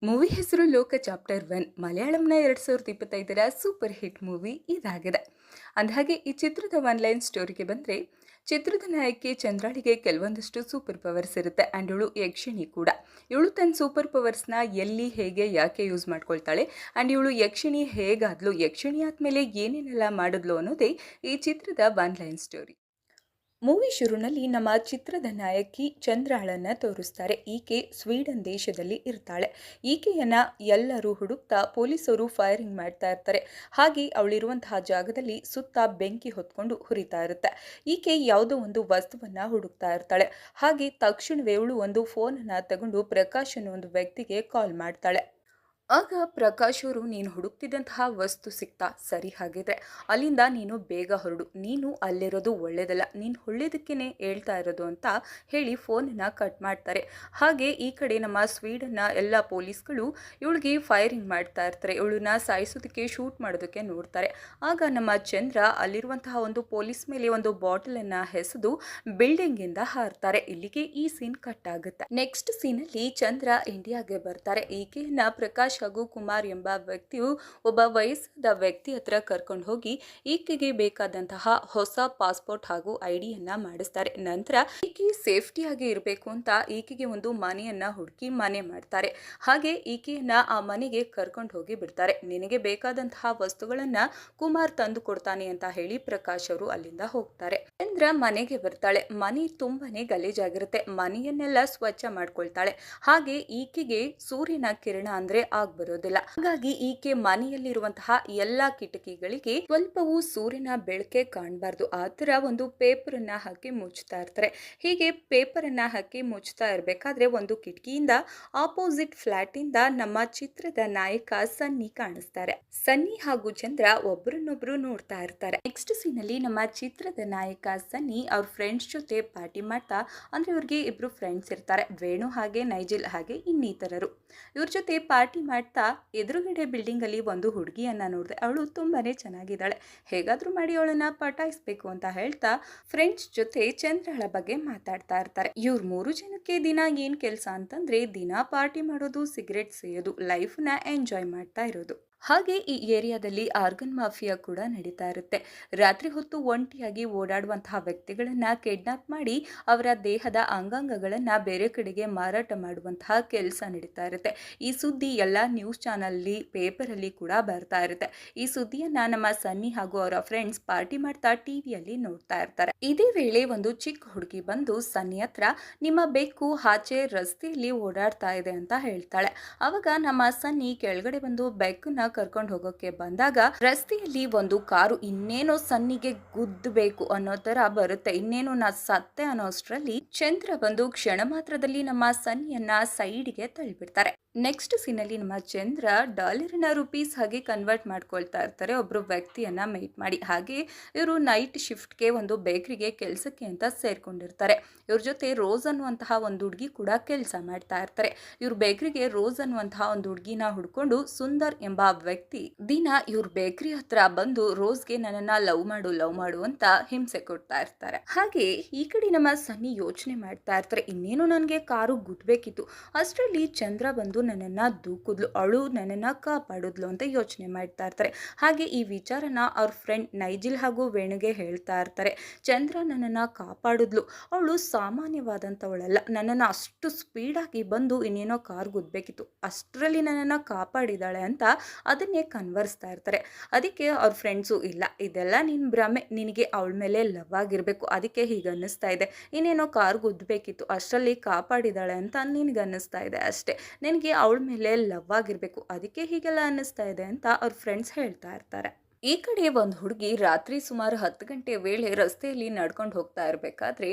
Movie ಹೆಸರು ಲೋಕ chapter 1 ಮಲಯಾಳಂನ 2025ರ super hit movie ಇದಾಗಿದೆ. ಅಂದಹಾಗೆ ಈ ಚಿತ್ರದ ಒನ್ ಲೈನ್ ಸ್ಟೋರಿಗೆ ಬಂದರೆ, ಚಿತ್ರದ ನಾಯಕಿ ಚಂದ್ರಾಳಿಗೆ ಕೆಲವೊಂದಷ್ಟು ಸೂಪರ್ ಪವರ್ಸ್ ಇರುತ್ತೆ ಆ್ಯಂಡ್ ಇವಳು ಯಕ್ಷಿಣಿ ಕೂಡ. ಇವಳು ತನ್ನ ಸೂಪರ್ ಪವರ್ಸ್ನ ಎಲ್ಲಿ ಹೇಗೆ ಯಾಕೆ ಯೂಸ್ ಮಾಡ್ಕೊಳ್ತಾಳೆ ಆ್ಯಂಡ್ ಇವಳು ಯಕ್ಷಿಣಿ ಹೇಗಾದ್ಲು, ಯಕ್ಷಿಣಿ ಆದಮೇಲೆ ಏನೇನೆಲ್ಲ ಮಾಡಿದ್ಲು ಅನ್ನೋದೇ ಈ ಚಿತ್ರದ ಒನ್ ಲೈನ್ ಸ್ಟೋರಿ. ಮೂವಿ ಶುರುನಲ್ಲಿ ನಮ್ಮ ಚಿತ್ರದ ನಾಯಕಿ ಚಂದ್ರಾಳನ್ನು ತೋರಿಸ್ತಾರೆ. ಈಕೆ ಸ್ವೀಡನ್ ದೇಶದಲ್ಲಿ ಇರ್ತಾಳೆ. ಈಕೆಯನ್ನ ಎಲ್ಲರೂ ಹುಡುಕ್ತಾ ಪೊಲೀಸರು ಫೈರಿಂಗ್ ಮಾಡ್ತಾ ಇರ್ತಾರೆ. ಹಾಗೆ ಅವಳಿರುವಂತಹ ಜಾಗದಲ್ಲಿ ಸುತ್ತ ಬೆಂಕಿ ಹೊತ್ಕೊಂಡು ಹುರಿತಾ ಇರುತ್ತೆ. ಈಕೆ ಯಾವುದೋ ಒಂದು ವಸ್ತುವನ್ನ ಹುಡುಕ್ತಾ ಇರ್ತಾಳೆ. ಹಾಗೆ ತಕ್ಷಣವೇ ಅವಳು ಒಂದು ಫೋನನ್ನು ತಗೊಂಡು ಪ್ರಕಾಶ್ ಅನ್ನೋ ಒಂದು ವ್ಯಕ್ತಿಗೆ ಕಾಲ್ ಮಾಡ್ತಾಳೆ. ಆಗ ಪ್ರಕಾಶ್ ಅವರು, ನೀನು ಹುಡುಕ್ತಿದ್ದಂತಹ ವಸ್ತು ಸಿಕ್ತಾ? ಸರಿ, ಹಾಗಿದ್ರೆ ಅಲ್ಲಿಂದ ನೀನು ಬೇಗ ಹೊರಡು, ನೀನು ಅಲ್ಲಿರೋದು ಒಳ್ಳೇದಲ್ಲ, ನೀನು ಒಳ್ಳೇದಕ್ಕೇ ಹೇಳ್ತಾ ಇರೋದು ಅಂತ ಹೇಳಿ ಫೋನನ್ನು ಕಟ್ ಮಾಡ್ತಾರೆ. ಹಾಗೆ ಈ ಕಡೆ ನಮ್ಮ ಸ್ವೀಡನ್ನ ಎಲ್ಲ ಪೊಲೀಸ್ಗಳು ಇವಳಿಗೆ ಫೈರಿಂಗ್ ಮಾಡ್ತಾ ಇರ್ತಾರೆ. ಇವಳನ್ನ ಸಾಯಿಸೋದಕ್ಕೆ ಶೂಟ್ ಮಾಡೋದಕ್ಕೆ ನೋಡ್ತಾರೆ. ಆಗ ನಮ್ಮ ಚಂದ್ರ ಅಲ್ಲಿರುವಂತಹ ಒಂದು ಪೊಲೀಸ್ ಮೇಲೆ ಒಂದು ಬಾಟಲನ್ನು ಎಸೆದು ಬಿಲ್ಡಿಂಗಿಂದ ಹಾರ್ತಾರೆ. ಇಲ್ಲಿಗೆ ಈ ಸೀನ್ ಕಟ್ ಆಗುತ್ತೆ. ನೆಕ್ಸ್ಟ್ ಸೀನಲ್ಲಿ ಚಂದ್ರ ಇಂಡಿಯಾಗೆ ಬರ್ತಾರೆ. ಈಕೆಯನ್ನ ಪ್ರಕಾಶ್ ಹಾಗೂ ಕುಮಾರ್ ಎಂಬ ವ್ಯಕ್ತಿಯು ಒಬ್ಬ ವಯಸ್ಸಾದ ವ್ಯಕ್ತಿ ಹತ್ರ ಕರ್ಕೊಂಡು ಹೋಗಿ ಈಕೆಗೆ ಬೇಕಾದಂತಹ ಹೊಸ ಪಾಸ್ಪೋರ್ಟ್ ಹಾಗೂ ಐಡಿಯನ್ನ ಮಾಡಿಸ್ತಾರೆ. ನಂತರ ಈಕೆ ಸೇಫ್ಟಿಯಾಗಿ ಇರಬೇಕು ಅಂತ ಈಕೆಗೆ ಒಂದು ಮನೆಯನ್ನ ಹುಡುಕಿ ಮನೆ ಮಾಡ್ತಾರೆ. ಹಾಗೆ ಈಕೆಯನ್ನ ಆ ಮನೆಗೆ ಕರ್ಕೊಂಡು ಹೋಗಿ ಬಿಡ್ತಾರೆ. ನಿನಗೆ ಬೇಕಾದಂತಹ ವಸ್ತುಗಳನ್ನ ಕುಮಾರ್ ತಂದು ಕೊಡ್ತಾನೆ ಅಂತ ಹೇಳಿ ಪ್ರಕಾಶ್ ಅವರು ಅಲ್ಲಿಂದ ಹೋಗ್ತಾರೆ. ಚಂದ್ರ ಮನೆಗೆ ಬರ್ತಾಳೆ. ಮನೆ ತುಂಬಾನೇ ಗಲೀಜಾಗಿರುತ್ತೆ. ಮನೆಯನ್ನೆಲ್ಲ ಸ್ವಚ್ಛ ಮಾಡ್ಕೊಳ್ತಾಳೆ. ಹಾಗೆ ಈಕೆಗೆ ಸೂರ್ಯನ ಕಿರಣ ಅಂದ್ರೆ ಬರೋದಿಲ್ಲ. ಹಾಗಾಗಿ ಈಕೆ ಮನೆಯಲ್ಲಿರುವಂತಹ ಎಲ್ಲಾ ಕಿಟಕಿಗಳಿಗೆ ಸ್ವಲ್ಪವೂ ಸೂರ್ಯನ ಬೆಳಕೆ ಕಾಣಬಾರ್ದು. ಆ ತರ ಒಂದು ಪೇಪರ್ ಅನ್ನ ಹಾಕಿ ಮುಚ್ತಾ ಇರ್ತಾರೆ. ಹೀಗೆ ಪೇಪರ್ ಅನ್ನ ಹಾಕಿ ಮುಚ್ತಾ ಇರ್ಬೇಕಾದ್ರೆ ಒಂದು ಕಿಟಕಿಯಿಂದ ಆಪೋಸಿಟ್ ಫ್ಲಾಟ್ ಇಂದ ನಮ್ಮ ಚಿತ್ರದ ನಾಯಕ ಸನ್ನಿ ಕಾಣಿಸ್ತಾರೆ. ಸನ್ನಿ ಹಾಗೂ ಚಂದ್ರ ಒಬ್ಬರನ್ನೊಬ್ರು ನೋಡ್ತಾ ಇರ್ತಾರೆ. ನೆಕ್ಸ್ಟ್ ಸೀನ್ ಅಲ್ಲಿ ನಮ್ಮ ಚಿತ್ರದ ನಾಯಕ ಸನ್ನಿ ಅವ್ರ ಫ್ರೆಂಡ್ಸ್ ಜೊತೆ ಪಾರ್ಟಿ ಮಾಡ್ತಾ, ಅಂದ್ರೆ ಇವ್ರಿಗೆ ಇಬ್ರು ಫ್ರೆಂಡ್ಸ್ ಇರ್ತಾರೆ, ವೇಣು ಹಾಗೆ ನೈಜಿಲ್ ಹಾಗೆ ಇನ್ನಿತರರು. ಇವ್ರ ಜೊತೆ ಪಾರ್ಟಿ ಮಾಡ್ತಾ ಎದುರುಗಡೆ ಬಿಲ್ಡಿಂಗ್ ಅಲ್ಲಿ ಒಂದು ಹುಡುಗಿಯನ್ನ ನೋಡಿದೆ. ಅವಳು ತುಂಬಾನೇ ಚೆನ್ನಾಗಿದ್ದಾಳೆ, ಹೇಗಾದ್ರೂ ಮಾಡಿ ಅವಳನ್ನ ಪಟಾಯಿಸ್ಬೇಕು ಅಂತ ಹೇಳ್ತಾ ಫ್ರೆಂಡ್ಸ್ ಜೊತೆ ಚಂದ್ರಳ ಬಗ್ಗೆ ಮಾತಾಡ್ತಾ ಇರ್ತಾರೆ. ಇವ್ರ 3 ಜನಕ್ಕೆ ದಿನ ಏನ್ ಕೆಲಸ ಅಂತಂದ್ರೆ, ದಿನ ಪಾರ್ಟಿ ಮಾಡೋದು, ಸಿಗರೆಟ್ ಸೇಯೋದು, ಲೈಫ್ ನ ಎಂಜಾಯ್ ಮಾಡ್ತಾ ಇರೋದು. ಹಾಗೆ ಈ ಏರಿಯಾದಲ್ಲಿ ಆರ್ಗನ್ ಮಾಫಿಯಾ ಕೂಡ ನಡೀತಾ ಇರುತ್ತೆ. ರಾತ್ರಿ ಹೊತ್ತು ಒಂಟಿಯಾಗಿ ಓಡಾಡುವಂತಹ ವ್ಯಕ್ತಿಗಳನ್ನ ಕಿಡ್ನಾಪ್ ಮಾಡಿ ಅವರ ದೇಹದ ಅಂಗಾಂಗಗಳನ್ನ ಬೇರೆ ಕಡೆಗೆ ಮಾರಾಟ ಮಾಡುವಂತಹ ಕೆಲಸ ನಡೀತಾ ಇರುತ್ತೆ. ಈ ಸುದ್ದಿ ಎಲ್ಲ ನ್ಯೂಸ್ ಚಾನಲ್ ಪೇಪರಲ್ಲಿ ಕೂಡ ಬರ್ತಾ ಇರುತ್ತೆ. ಈ ಸುದ್ದಿಯನ್ನ ನಮ್ಮ ಸನ್ನಿ ಹಾಗೂ ಅವರ ಫ್ರೆಂಡ್ಸ್ ಪಾರ್ಟಿ ಮಾಡ್ತಾ ಟಿವಿಯಲ್ಲಿ ನೋಡ್ತಾ ಇರ್ತಾರೆ. ಇದೇ ವೇಳೆ ಒಂದು ಚಿಕ್ಕ ಹುಡುಗಿ ಬಂದು ಸನ್ನಿ ಹತ್ರ, ನಿಮ್ಮ ಬೆಕ್ಕು ಆಚೆ ರಸ್ತೆಯಲ್ಲಿ ಓಡಾಡ್ತಾ ಇದೆ ಅಂತ ಹೇಳ್ತಾಳೆ. ಅವಾಗ ನಮ್ಮ ಸನ್ನಿ ಕೆಳಗಡೆ ಬಂದು ಬೆಕ್ಕನ್ನ ಕರ್ಕೊಂಡು ಹೋಗೋಕೆ ಬಂದಾಗ ರಸ್ತೆಯಲ್ಲಿ ಒಂದು ಕಾರು ಇನ್ನೇನೋ ಸನ್ನಿಗೆ ಗುದ್ದಬೇಕು ಅನ್ನೋ ತರ ಬರುತ್ತೆ. ಇನ್ನೇನು ನಾ ಸತ್ತೆ ಅನ್ನೋಷ್ಟರಲ್ಲಿ ಚಂದ್ರ ಬಂದು ಕ್ಷಣ ಮಾತ್ರದಲ್ಲಿ ನಮ್ಮ ಸನ್ನಿಯನ್ನ ಸೈಡ್ಗೆ ತಳ್ಳಿಬಿಡ್ತಾರೆ. ನೆಕ್ಸ್ಟ್ ಸೀನಲ್ಲಿ ನಮ್ಮ ಚಂದ್ರ ಡಾಲರ್ನ ರುಪೀಸ್ ಹಾಗೆ ಕನ್ವರ್ಟ್ ಮಾಡ್ಕೊಳ್ತಾ ಇರ್ತಾರೆ ಒಬ್ರು ವ್ಯಕ್ತಿಯನ್ನ ಮೀಟ್ ಮಾಡಿ. ಹಾಗೆ ಇವರು ನೈಟ್ ಶಿಫ್ಟ್ಗೆ ಒಂದು ಬೇಕರಿಗೆ ಕೆಲಸಕ್ಕೆ ಅಂತ ಸೇರ್ಕೊಂಡಿರ್ತಾರೆ. ಇವ್ರ ಜೊತೆ ರೋಸ್ ಅನ್ನುವಂತಹ ಒಂದು ಹುಡುಗಿ ಕೂಡ ಕೆಲಸ ಮಾಡ್ತಾ ಇರ್ತಾರೆ. ಇವ್ರ ಬೇಕರಿಗೆ ರೋಸ್ ಅನ್ನುವಂತಹ ಒಂದು ಹುಡುಗಿನ ಹುಡ್ಕೊಂಡು ಸುಂದರ್ ಎಂಬ ವ್ಯಕ್ತಿ ದಿನ ಇವ್ರ ಬೇಕರಿ ಹತ್ರ ಬಂದು ರೋಸ್ಗೆ ನನ್ನನ್ನ ಲವ್ ಮಾಡು ಅಂತ ಹಿಂಸೆ ಕೊಡ್ತಾ ಇರ್ತಾರೆ. ಹಾಗೆ ಈ ಕಡೆ ನಮ್ಮ ಸನ್ನಿ ಯೋಚನೆ ಮಾಡ್ತಾ ಇರ್ತಾರೆ, ಇನ್ನೇನು ನನಗೆ ಕಾರು ಗುದ್ಬೇಕಿತ್ತು, ಅಷ್ಟರಲ್ಲಿ ಚಂದ್ರ ಬಂದು ನನ್ನನ್ನ ದೂಕುದ್ಲು, ಅವಳು ನನ್ನನ್ನ ಕಾಪಾಡಿದ್ಲು ಅಂತ ಯೋಚನೆ ಮಾಡ್ತಾ ಇರ್ತಾರೆ. ಹಾಗೆ ಈ ವಿಚಾರನ ಅವ್ರ ಫ್ರೆಂಡ್ ನೈಜಿಲ್ ಹಾಗೂ ವೇಣುಗೆ ಹೇಳ್ತಾ ಇರ್ತಾರೆ. ಚಂದ್ರ ನನ್ನನ್ನ ಕಾಪಾಡಿದ್ಲು, ಅವಳು ಸಾಮಾನ್ಯವಾದಂಥವಳಲ್ಲ, ನನ್ನನ್ನು ಅಷ್ಟು ಸ್ಪೀಡಾಗಿ ಬಂದು ಇನ್ನೇನೋ ಕಾರ್ ಗುದ್ಬೇಕಿತ್ತು, ಅಷ್ಟರಲ್ಲಿ ನನ್ನನ್ನು ಕಾಪಾಡಿದಾಳೆ ಅಂತ ಅದನ್ನೇ ಕನ್ವರ್ಸ್ತಾ ಇರ್ತಾರೆ. ಅದಕ್ಕೆ ಅವ್ರ ಫ್ರೆಂಡ್ಸು, ಇಲ್ಲ ಇದೆಲ್ಲ ನಿನ್ನ ಭ್ರಮೆ, ನಿನಗೆ ಅವಳ ಮೇಲೆ ಲವ್ ಆಗಿರಬೇಕು, ಅದಕ್ಕೆ ಹೀಗೆ ಅನ್ನಿಸ್ತಾ ಇದೆ, ಇನ್ನೇನೋ ಕಾರ್ ಗುದ್ದಬೇಕಿತ್ತು ಅಷ್ಟರಲ್ಲಿ ಕಾಪಾಡಿದಾಳೆ ಅಂತ ನಿನಗೆ ಅನ್ನಿಸ್ತಾ ಇದೆ ಅಷ್ಟೇ, ನಿನಗೆ ಅವಳ ಮೇಲೆ ಲವ್ ಆಗಿರಬೇಕು, ಅದಕ್ಕೆ ಹೀಗೆಲ್ಲ ಅನ್ನಿಸ್ತಾ ಇದೆ ಅಂತ ಅವ್ರ ಫ್ರೆಂಡ್ಸ್ ಹೇಳ್ತಾ ಇರ್ತಾರೆ. ಈ ಕಡೆ ಒಂದು ಹುಡುಗಿ ರಾತ್ರಿ ಸುಮಾರು 10 ಗಂಟೆ ವೇಳೆ ರಸ್ತೆಯಲ್ಲಿ ನಡ್ಕೊಂಡು ಹೋಗ್ತಾ ಇರಬೇಕಾದ್ರೆ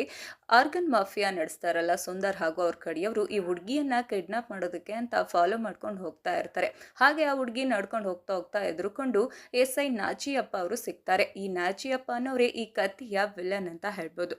ಆರ್ಗನ್ ಮಾಫಿಯಾ ನಡೆಸ್ತಾರಲ್ಲ ಸುಂದರ್ ಹಾಗೂ ಅವ್ರ ಕಡೆಯವರು ಈ ಹುಡುಗಿಯನ್ನ ಕಿಡ್ನಾಪ್ ಮಾಡೋದಕ್ಕೆ ಅಂತ ಫಾಲೋ ಮಾಡ್ಕೊಂಡು ಹೋಗ್ತಾ ಇರ್ತಾರೆ. ಹಾಗೆ ಆ ಹುಡುಗಿ ನಡ್ಕೊಂಡು ಹೋಗ್ತಾ ಎದುರುಕೊಂಡು SI ನಾಚಿಯಪ್ಪ ಅವರು ಸಿಗ್ತಾರೆ. ಈ ನಾಚಿಯಪ್ಪ ಅನ್ನೋರೇ ಈ ಕಥೆಯ ವಿಲನ್ ಅಂತ ಹೇಳ್ಬೋದು.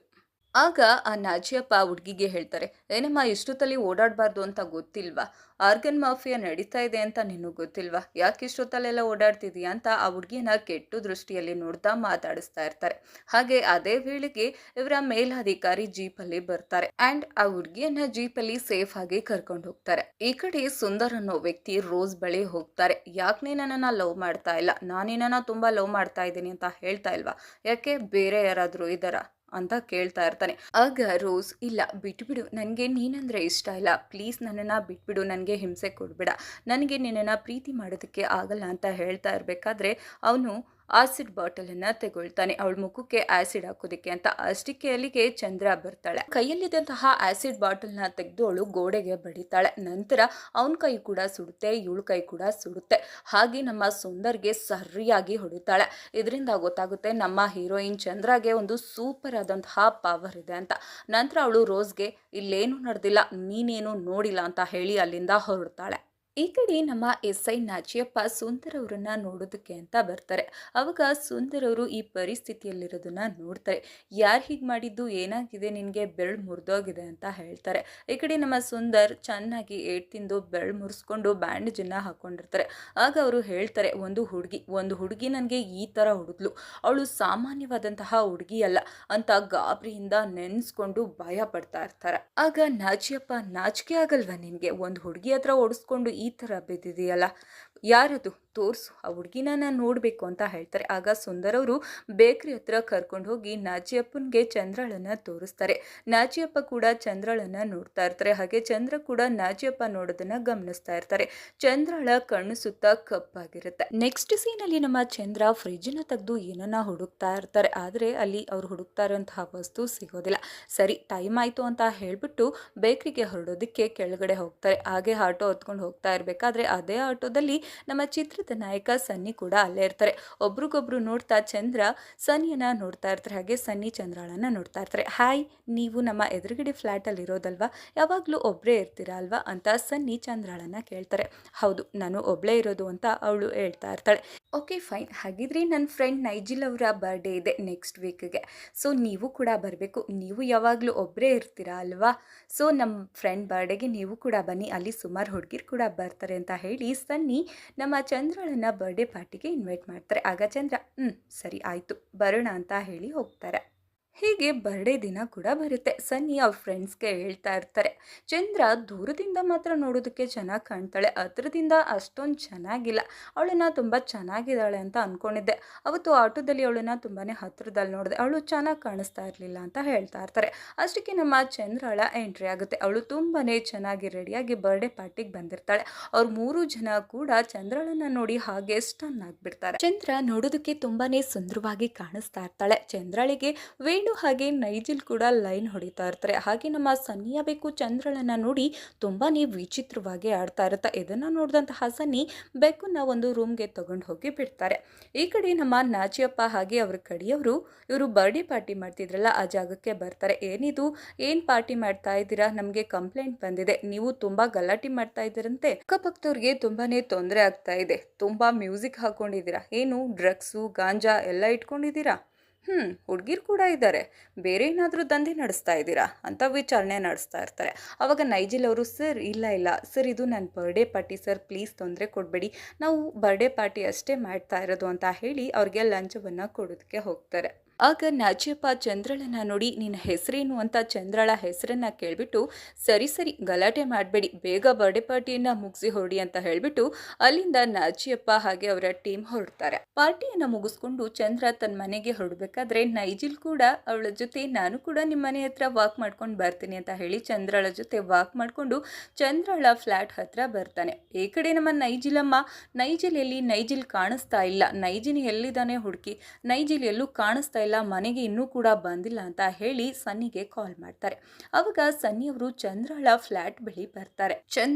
ಆಗ ಆ ನಾಜಿಯಪ್ಪ ಆ ಹುಡ್ಗಿಗೆ ಹೇಳ್ತಾರೆ, ಏನಮ್ಮ ಇಷ್ಟೊತ್ತಲ್ಲಿ ಓಡಾಡಬಾರ್ದು ಅಂತ ಗೊತ್ತಿಲ್ವಾ? ಆರ್ಗನ್ ಮಾಫಿಯಾ ನಡೀತಾ ಇದೆ ಅಂತ ನಿನಗೆ ಗೊತ್ತಿಲ್ವಾ? ಯಾಕೆ ಇಷ್ಟೊತ್ತಲ್ಲೆಲ್ಲ ಓಡಾಡ್ತಿದೀಯಾ ಅಂತ ಆ ಹುಡ್ಗಿನ ಕೆಟ್ಟು ದೃಷ್ಟಿಯಲ್ಲಿ ನೋಡ್ತಾ ಮಾತಾಡಿಸ್ತಾ ಇರ್ತಾರೆ. ಹಾಗೆ ಅದೇ ವೇಳೆಗೆ ಇವರ ಮೇಲಾಧಿಕಾರಿ ಜೀಪಲ್ಲಿ ಬರ್ತಾರೆ ಅಂಡ್ ಆ ಹುಡ್ಗಿಯನ್ನ ಜೀಪಲ್ಲಿ ಸೇಫ್ ಆಗಿ ಕರ್ಕೊಂಡು ಹೋಗ್ತಾರೆ. ಈ ಕಡೆ ಸುಂದರ್ ಅನ್ನೋ ವ್ಯಕ್ತಿ ರೋಸ್ ಬಳಿ ಹೋಗ್ತಾರೆ. ಯಾಕೆ ನೀ ನನ್ನನ್ನ ಲವ್ ಮಾಡ್ತಾ ಇಲ್ಲ? ನಾನಿನ್ನ ತುಂಬಾ ಲವ್ ಮಾಡ್ತಾ ಇದ್ದೀನಿ ಅಂತ ಹೇಳ್ತಾ ಇಲ್ವಾ? ಯಾಕೆ ಬೇರೆ ಯಾರಾದ್ರೂ ಇದ್ದಾರಾ ಅಂತ ಕೇಳ್ತಾ ಇರ್ತಾನೆ. ಆಗ ರೋಸ್, ಇಲ್ಲ ಬಿಟ್ಬಿಡು, ನನಗೆ ನೀನಂದ್ರೆ ಇಷ್ಟ ಇಲ್ಲ, ಪ್ಲೀಸ್ ನನ್ನನ್ನು ಬಿಟ್ಬಿಡು, ನನಗೆ ಹಿಂಸೆ ಕೊಡ್ಬೇಡ, ನನಗೆ ನಿನ್ನನ್ನು ಪ್ರೀತಿ ಮಾಡೋದಕ್ಕೆ ಆಗಲ್ಲ ಅಂತ ಹೇಳ್ತಾ ಇರಬೇಕಾದ್ರೆ ಅವನು ಆಸಿಡ್ ಬಾಟಲನ್ನು ತಗೊಳ್ತಾನೆ, ಅವಳ ಮುಖಕ್ಕೆ ಆಸಿಡ್ ಹಾಕೋದಕ್ಕೆ ಅಂತ. ಅಷ್ಟಕ್ಕೆ ಅಲ್ಲಿಗೆ ಚಂದ್ರ ಬರ್ತಾಳೆ. ಕೈಯಲ್ಲಿದ್ದಂತಹ ಆಸಿಡ್ ಬಾಟಲ್ನ ತೆಗೆದು ಅವಳು ಗೋಡೆಗೆ ಬಡಿತಾಳೆ. ನಂತರ ಅವನ ಕೈ ಕೂಡ ಸುಡುತ್ತೆ, ಇವಳ ಕೈ ಕೂಡ ಸುಡುತ್ತೆ. ಹಾಗೆ ನಮ್ಮ ಸುಂದರ್ಗೆ ಸರಿಯಾಗಿ ಹೊಡಿತಾಳೆ. ಇದರಿಂದ ಗೊತ್ತಾಗುತ್ತೆ ನಮ್ಮ ಹೀರೋಯಿನ್ ಚಂದ್ರಗೆ ಒಂದು ಸೂಪರ್ ಆದಂತಹ ಪವರ್ ಇದೆ ಅಂತ. ನಂತರ ಅವಳು ರೋಸ್ಗೆ ಇಲ್ಲೇನು ನಡೆದಿಲ್ಲ, ನೀನೇನು ನೋಡಿಲ್ಲ ಅಂತ ಹೇಳಿ ಅಲ್ಲಿಂದ ಹೊರಡ್ತಾಳೆ. ಈ ಕಡೆ ನಮ್ಮ SI ನಾಚಿಯಪ್ಪ ಸುಂದರ್ ಅವರನ್ನ ನೋಡೋದಕ್ಕೆ ಅಂತ ಬರ್ತಾರೆ. ಅವಾಗ ಸುಂದರ್ ಅವರು ಈ ಪರಿಸ್ಥಿತಿಯಲ್ಲಿರೋದನ್ನ ನೋಡ್ತಾರೆ. ಯಾರು ಹೀಗೆ ಮಾಡಿದ್ದು, ಏನಾಗಿದೆ ನಿನಗೆ, ಬೆರಳು ಮುರಿದೋಗಿದೆ ಅಂತ ಹೇಳ್ತಾರೆ. ಈ ಕಡೆ ನಮ್ಮ ಸುಂದರ್ ಚೆನ್ನಾಗಿ ಏಟ್ ತಿಂದು ಬೆರಳು ಮುರಿಸ್ಕೊಂಡು ಬ್ಯಾಂಡೇಜನ್ನು ಹಾಕೊಂಡಿರ್ತಾರೆ. ಆಗ ಅವರು ಹೇಳ್ತಾರೆ, ಒಂದು ಹುಡುಗಿ ನನಗೆ ಈ ಥರ ಹೊಡೆದ್ಲು, ಅವಳು ಸಾಮಾನ್ಯವಾದಂತಹ ಹುಡುಗಿ ಅಲ್ಲ ಅಂತ ಗಾಬರಿಯಿಂದ ನೆನೆಸ್ಕೊಂಡು ಭಯ ಪಡ್ತಾ ಇರ್ತಾರೆ. ಆಗ ನಾಚಿಯಪ್ಪ, ನಾಚಿಕೆ ಆಗಲ್ವಾ ನಿನಗೆ? ಒಂದು ಹುಡುಗಿ ಹತ್ರ ಓಡಿಸ್ಕೊಂಡು ಈ ಥರ ಬಿದ್ದಿದೆಯಲ್ಲ, ಯಾರದು ತೋರಿಸು, ಆ ಹುಡುಗಿನ ನಾನು ನೋಡಬೇಕು ಅಂತ ಹೇಳ್ತಾರೆ. ಆಗ ಸುಂದರ್ ಅವರು ಬೇಕ್ರಿ ಹತ್ರ ಕರ್ಕೊಂಡು ಹೋಗಿ ನಾಚಿಯಪ್ಪನಿಗೆ ಚಂದ್ರಳನ್ನು ತೋರಿಸ್ತಾರೆ. ನಾಚಿಯಪ್ಪ ಕೂಡ ಚಂದ್ರಳನ್ನು ನೋಡ್ತಾ ಇರ್ತಾರೆ. ಹಾಗೆ ಚಂದ್ರ ಕೂಡ ನಾಚಿಯಪ್ಪ ನೋಡೋದನ್ನ ಗಮನಿಸ್ತಾ ಇರ್ತಾರೆ. ಚಂದ್ರಳ ಕಣ್ಣು ಸುತ್ತ ಕಪ್ಪಾಗಿರುತ್ತೆ. ನೆಕ್ಸ್ಟ್ ಸೀನಲ್ಲಿ ನಮ್ಮ ಚಂದ್ರ ಫ್ರಿಜ್ನ ತೆಗೆದು ಏನನ್ನ ಹುಡುಕ್ತಾ ಇರ್ತಾರೆ. ಆದರೆ ಅಲ್ಲಿ ಅವ್ರು ಹುಡುಕ್ತಾ ಇರೋಂತಹ ವಸ್ತು ಸಿಗೋದಿಲ್ಲ. ಸರಿ, ಟೈಮ್ ಆಯಿತು ಅಂತ ಹೇಳಿಬಿಟ್ಟು ಬೇಕ್ರಿಗೆ ಹೊರಡೋದಕ್ಕೆ ಕೆಳಗಡೆ ಹೋಗ್ತಾರೆ. ಹಾಗೆ ಆಟೋ ಹೊತ್ಕೊಂಡು ಹೋಗ್ತಾ ಇರಬೇಕಾದ್ರೆ ಅದೇ ಆಟೋದಲ್ಲಿ ನಮ್ಮ ಚಿತ್ರದ ನಾಯಕ ಸನ್ನಿ ಕೂಡ ಅಲ್ಲೇ ಇರ್ತಾರೆ. ಒಬ್ರಿಗೊಬ್ರು ನೋಡ್ತಾ ಚಂದ್ರ ಸನ್ನಿಯನ್ನ ನೋಡ್ತಾ ಇರ್ತಾರೆ. ಹಾಗೆ ಸನ್ನಿ ಚಂದ್ರಾಳನ್ನ ನೋಡ್ತಾ ಇರ್ತಾರೆ. ಹಾಯ್, ನೀವು ನಮ್ಮ ಎದುರುಗಡೆ ಫ್ಲ್ಯಾಟಲ್ಲಿ ಇರೋದಲ್ವಾ? ಯಾವಾಗಲೂ ಒಬ್ಬರೇ ಇರ್ತೀರಾ ಅಲ್ವಾ ಅಂತ ಸನ್ನಿ ಚಂದ್ರಾಳನ್ನ ಕೇಳ್ತಾರೆ. ಹೌದು, ನಾನು ಒಬ್ಬಳೇ ಇರೋದು ಅಂತ ಅವಳು ಹೇಳ್ತಾ ಇರ್ತಾಳೆ. ಓಕೆ ಫೈನ್, ಹಾಗಿದ್ರೆ ನನ್ನ ಫ್ರೆಂಡ್ ನೈಜಿಲ್ ಅವರ ಬರ್ಡೇ ಇದೆ ನೆಕ್ಸ್ಟ್ ವೀಕ್ಗೆ, ಸೊ ನೀವು ಕೂಡ ಬರಬೇಕು. ನೀವು ಯಾವಾಗಲೂ ಒಬ್ಬರೇ ಇರ್ತೀರಾ ಅಲ್ವಾ? ಸೊ ನಮ್ಮ ಫ್ರೆಂಡ್ ಬರ್ಡೇಗೆ ನೀವು ಕೂಡ ಬನ್ನಿ, ಅಲ್ಲಿ ಸುಮಾರು ಹುಡುಗಿರು ಕೂಡ ಬರ್ತಾರೆ ಅಂತ ಹೇಳಿ ಸನ್ನಿ ನಮ್ಮ ಚಂದ್ರಳನ್ನ ಬರ್ಡೇ ಪಾರ್ಟಿಗೆ ಇನ್ವೈಟ್ ಮಾಡ್ತಾರೆ. ಆಗ ಚಂದ್ರ ಸರಿ ಆಯಿತು ಬರೋಣ ಅಂತ ಹೇಳಿ ಹೋಗ್ತಾರೆ. ಹೀಗೆ ಬರ್ಡೇ ದಿನ ಕೂಡ ಬರುತ್ತೆ. ಸನ್ನಿ ಅವ್ರ ಫ್ರೆಂಡ್ಸ್ಗೆ ಹೇಳ್ತಾ ಇರ್ತಾರೆ, ಚಂದ್ರ ದೂರದಿಂದ ಮಾತ್ರ ನೋಡೋದಕ್ಕೆ ಚೆನ್ನಾಗಿ ಕಾಣ್ತಾಳೆ, ಹತ್ರದಿಂದ ಅಷ್ಟೊಂದು ಚೆನ್ನಾಗಿಲ್ಲ, ಅವಳನ್ನು ತುಂಬ ಚೆನ್ನಾಗಿದ್ದಾಳೆ ಅಂತ ಅಂದ್ಕೊಂಡಿದ್ದೆ. ಅವತ್ತು ಆಟೋದಲ್ಲಿ ಅವಳನ್ನು ತುಂಬಾ ಹತ್ರದಲ್ಲಿ ನೋಡಿದೆ, ಅವಳು ಚೆನ್ನಾಗಿ ಕಾಣಿಸ್ತಾ ಇರಲಿಲ್ಲ ಅಂತ ಹೇಳ್ತಾ ಇರ್ತಾರೆ. ಅಷ್ಟಕ್ಕೆ ನಮ್ಮ ಚಂದ್ರಳ ಎಂಟ್ರಿ ಆಗುತ್ತೆ. ಅವಳು ತುಂಬಾ ಚೆನ್ನಾಗಿ ರೆಡಿಯಾಗಿ ಬರ್ಡೇ ಪಾರ್ಟಿಗೆ ಬಂದಿರ್ತಾಳೆ. ಅವ್ರು 3 ಜನ ಕೂಡ ಚಂದ್ರಳನ್ನ ನೋಡಿ ಹಾಗೆ ಸ್ಟನ್ ಆಗಿಬಿಡ್ತಾರೆ. ಚಂದ್ರ ನೋಡೋದಕ್ಕೆ ತುಂಬಾ ಸುಂದರವಾಗಿ ಕಾಣಿಸ್ತಾ ಇರ್ತಾಳೆ. ಚಂದ್ರಳಿಗೆ ವೇಣು ಹಾಗೆ ನೈಜಿಲ್ ಕೂಡ ಲೈನ್ ಹೊಡಿತಾ ಇರ್ತಾರೆ. ಹಾಗೆ ನಮ್ಮ ಸನ್ನಿಯ ಬೇಕು ಚಂದ್ರಳನ್ನ ನೋಡಿ ತುಂಬಾನೇ ವಿಚಿತ್ರವಾಗಿ ಆಡ್ತಾ ಇರುತ್ತೆ. ಇದನ್ನ ನೋಡಿದಂತಹ ಸನ್ನಿ ಬೆಕ್ಕನ್ನ ಒಂದು ರೂಮ್ಗೆ ತಗೊಂಡು ಹೋಗಿ ಬಿಡ್ತಾರೆ. ಈ ಕಡೆ ನಮ್ಮ ನಾಚಿಯಪ್ಪ ಹಾಗೆ ಅವ್ರ ಕಡೆಯವರು ಇವರು ಬರ್ಡೇ ಪಾರ್ಟಿ ಮಾಡ್ತಿದ್ರಲ್ಲ ಆ ಜಾಗಕ್ಕೆ ಬರ್ತಾರೆ. ಏನಿದು, ಏನು ಪಾರ್ಟಿ ಮಾಡ್ತಾ ಇದ್ದೀರಾ? ನಮಗೆ ಕಂಪ್ಲೇಂಟ್ ಬಂದಿದೆ, ನೀವು ತುಂಬಾ ಗಲಾಟೆ ಮಾಡ್ತಾ ಇದ್ದೀರಂತೆ, ಅಕ್ಕಪಕ್ಕದವ್ರಿಗೆ ತುಂಬಾನೇ ತೊಂದರೆ ಆಗ್ತಾ ಇದೆ, ತುಂಬಾ ಮ್ಯೂಸಿಕ್ ಹಾಕೊಂಡಿದ್ದೀರಾ, ಏನು ಡ್ರಗ್ಸು ಗಾಂಜಾ ಎಲ್ಲ ಇಟ್ಕೊಂಡಿದ್ದೀರಾ? ಹುಡುಗಿರು ಕೂಡ ಇದ್ದಾರೆ, ಬೇರೆ ಏನಾದರೂ ದಂಧೆ ನಡೆಸ್ತಾ ಇದ್ದೀರಾ ಅಂತ ವಿಚಾರಣೆ ನಡೆಸ್ತಾ ಇರ್ತಾರೆ. ಆವಾಗ ನೈಜಿಲ್ ಅವರು, ಸರ್ ಇಲ್ಲ ಸರ್, ಇದು ನನ್ನ ಬರ್ಡೇ ಪಾರ್ಟಿ ಸರ್, ಪ್ಲೀಸ್ ತೊಂದರೆ ಕೊಡಬೇಡಿ, ನಾವು ಬರ್ಡೇ ಪಾರ್ಟಿ ಅಷ್ಟೇ ಮಾಡ್ತಾ ಇರೋದು ಅಂತ ಹೇಳಿ ಅವ್ರಿಗೆ ಲಂಚವನ್ನು ಕೊಡೋದಕ್ಕೆ ಹೋಗ್ತಾರೆ. ಆಗ ನಾಚಿಯಪ್ಪ ಚಂದ್ರಳನ್ನ ನೋಡಿ, ನಿನ್ನ ಹೆಸರೇನು ಅಂತ ಚಂದ್ರಳ ಹೆಸರನ್ನ ಕೇಳಿಬಿಟ್ಟು, ಸರಿ ಗಲಾಟೆ ಮಾಡಬೇಡಿ, ಬೇಗ ಬರ್ಡೇ ಪಾರ್ಟಿಯನ್ನು ಮುಗಿಸಿ ಹೊರಡಿ ಅಂತ ಹೇಳಿಬಿಟ್ಟು ಅಲ್ಲಿಂದ ನಾಚಿಯಪ್ಪ ಹಾಗೆ ಅವರ ಟೀಮ್ ಹೊರಡ್ತಾರೆ. ಪಾರ್ಟಿಯನ್ನು ಮುಗಿಸ್ಕೊಂಡು ಚಂದ್ರ ತನ್ನ ಮನೆಗೆ ಹೊರಡಬೇಕಾದ್ರೆ ನೈಜಿಲ್ ಕೂಡ ಅವಳ ಜೊತೆ, ನಾನು ಕೂಡ ನಿಮ್ಮ ಮನೆ ಹತ್ರ ವಾಕ್ ಮಾಡ್ಕೊಂಡು ಬರ್ತೀನಿ ಅಂತ ಹೇಳಿ ಚಂದ್ರಳ ಜೊತೆ ವಾಕ್ ಮಾಡಿಕೊಂಡು ಚಂದ್ರಳ ಫ್ಲ್ಯಾಟ್ ಹತ್ರ ಬರ್ತಾನೆ. ಈ ಕಡೆ ನಮ್ಮ ನೈಜಿಲ್ ಎಲ್ಲಿ? ನೈಜಿಲ್ ಕಾಣಿಸ್ತಾ ಇಲ್ಲ, ನೈಜಿನ್ ಎಲ್ಲಿದ್ದಾನೆ ಹುಡುಕಿ, ನೈಜಿಲ್ ಎಲ್ಲೂ ಕಾಣಿಸ್ತಾ ಇಲ್ಲ, ಮನೆಗೆ ಇನ್ನೂ ಕೂಡ ಬಂದಿಲ್ಲ ಅಂತ ಹೇಳಿ ಸನ್ನಿಗೆ ಕಾಲ್ ಮಾಡ್ತಾರೆ. ಅವಾಗ ಸನ್ನಿ ಅವರು ಚಂದ್ರಳ ಫ್ಲ್ಯಾಟ್ ಬಳಿ ಬರ್ತಾರೆ.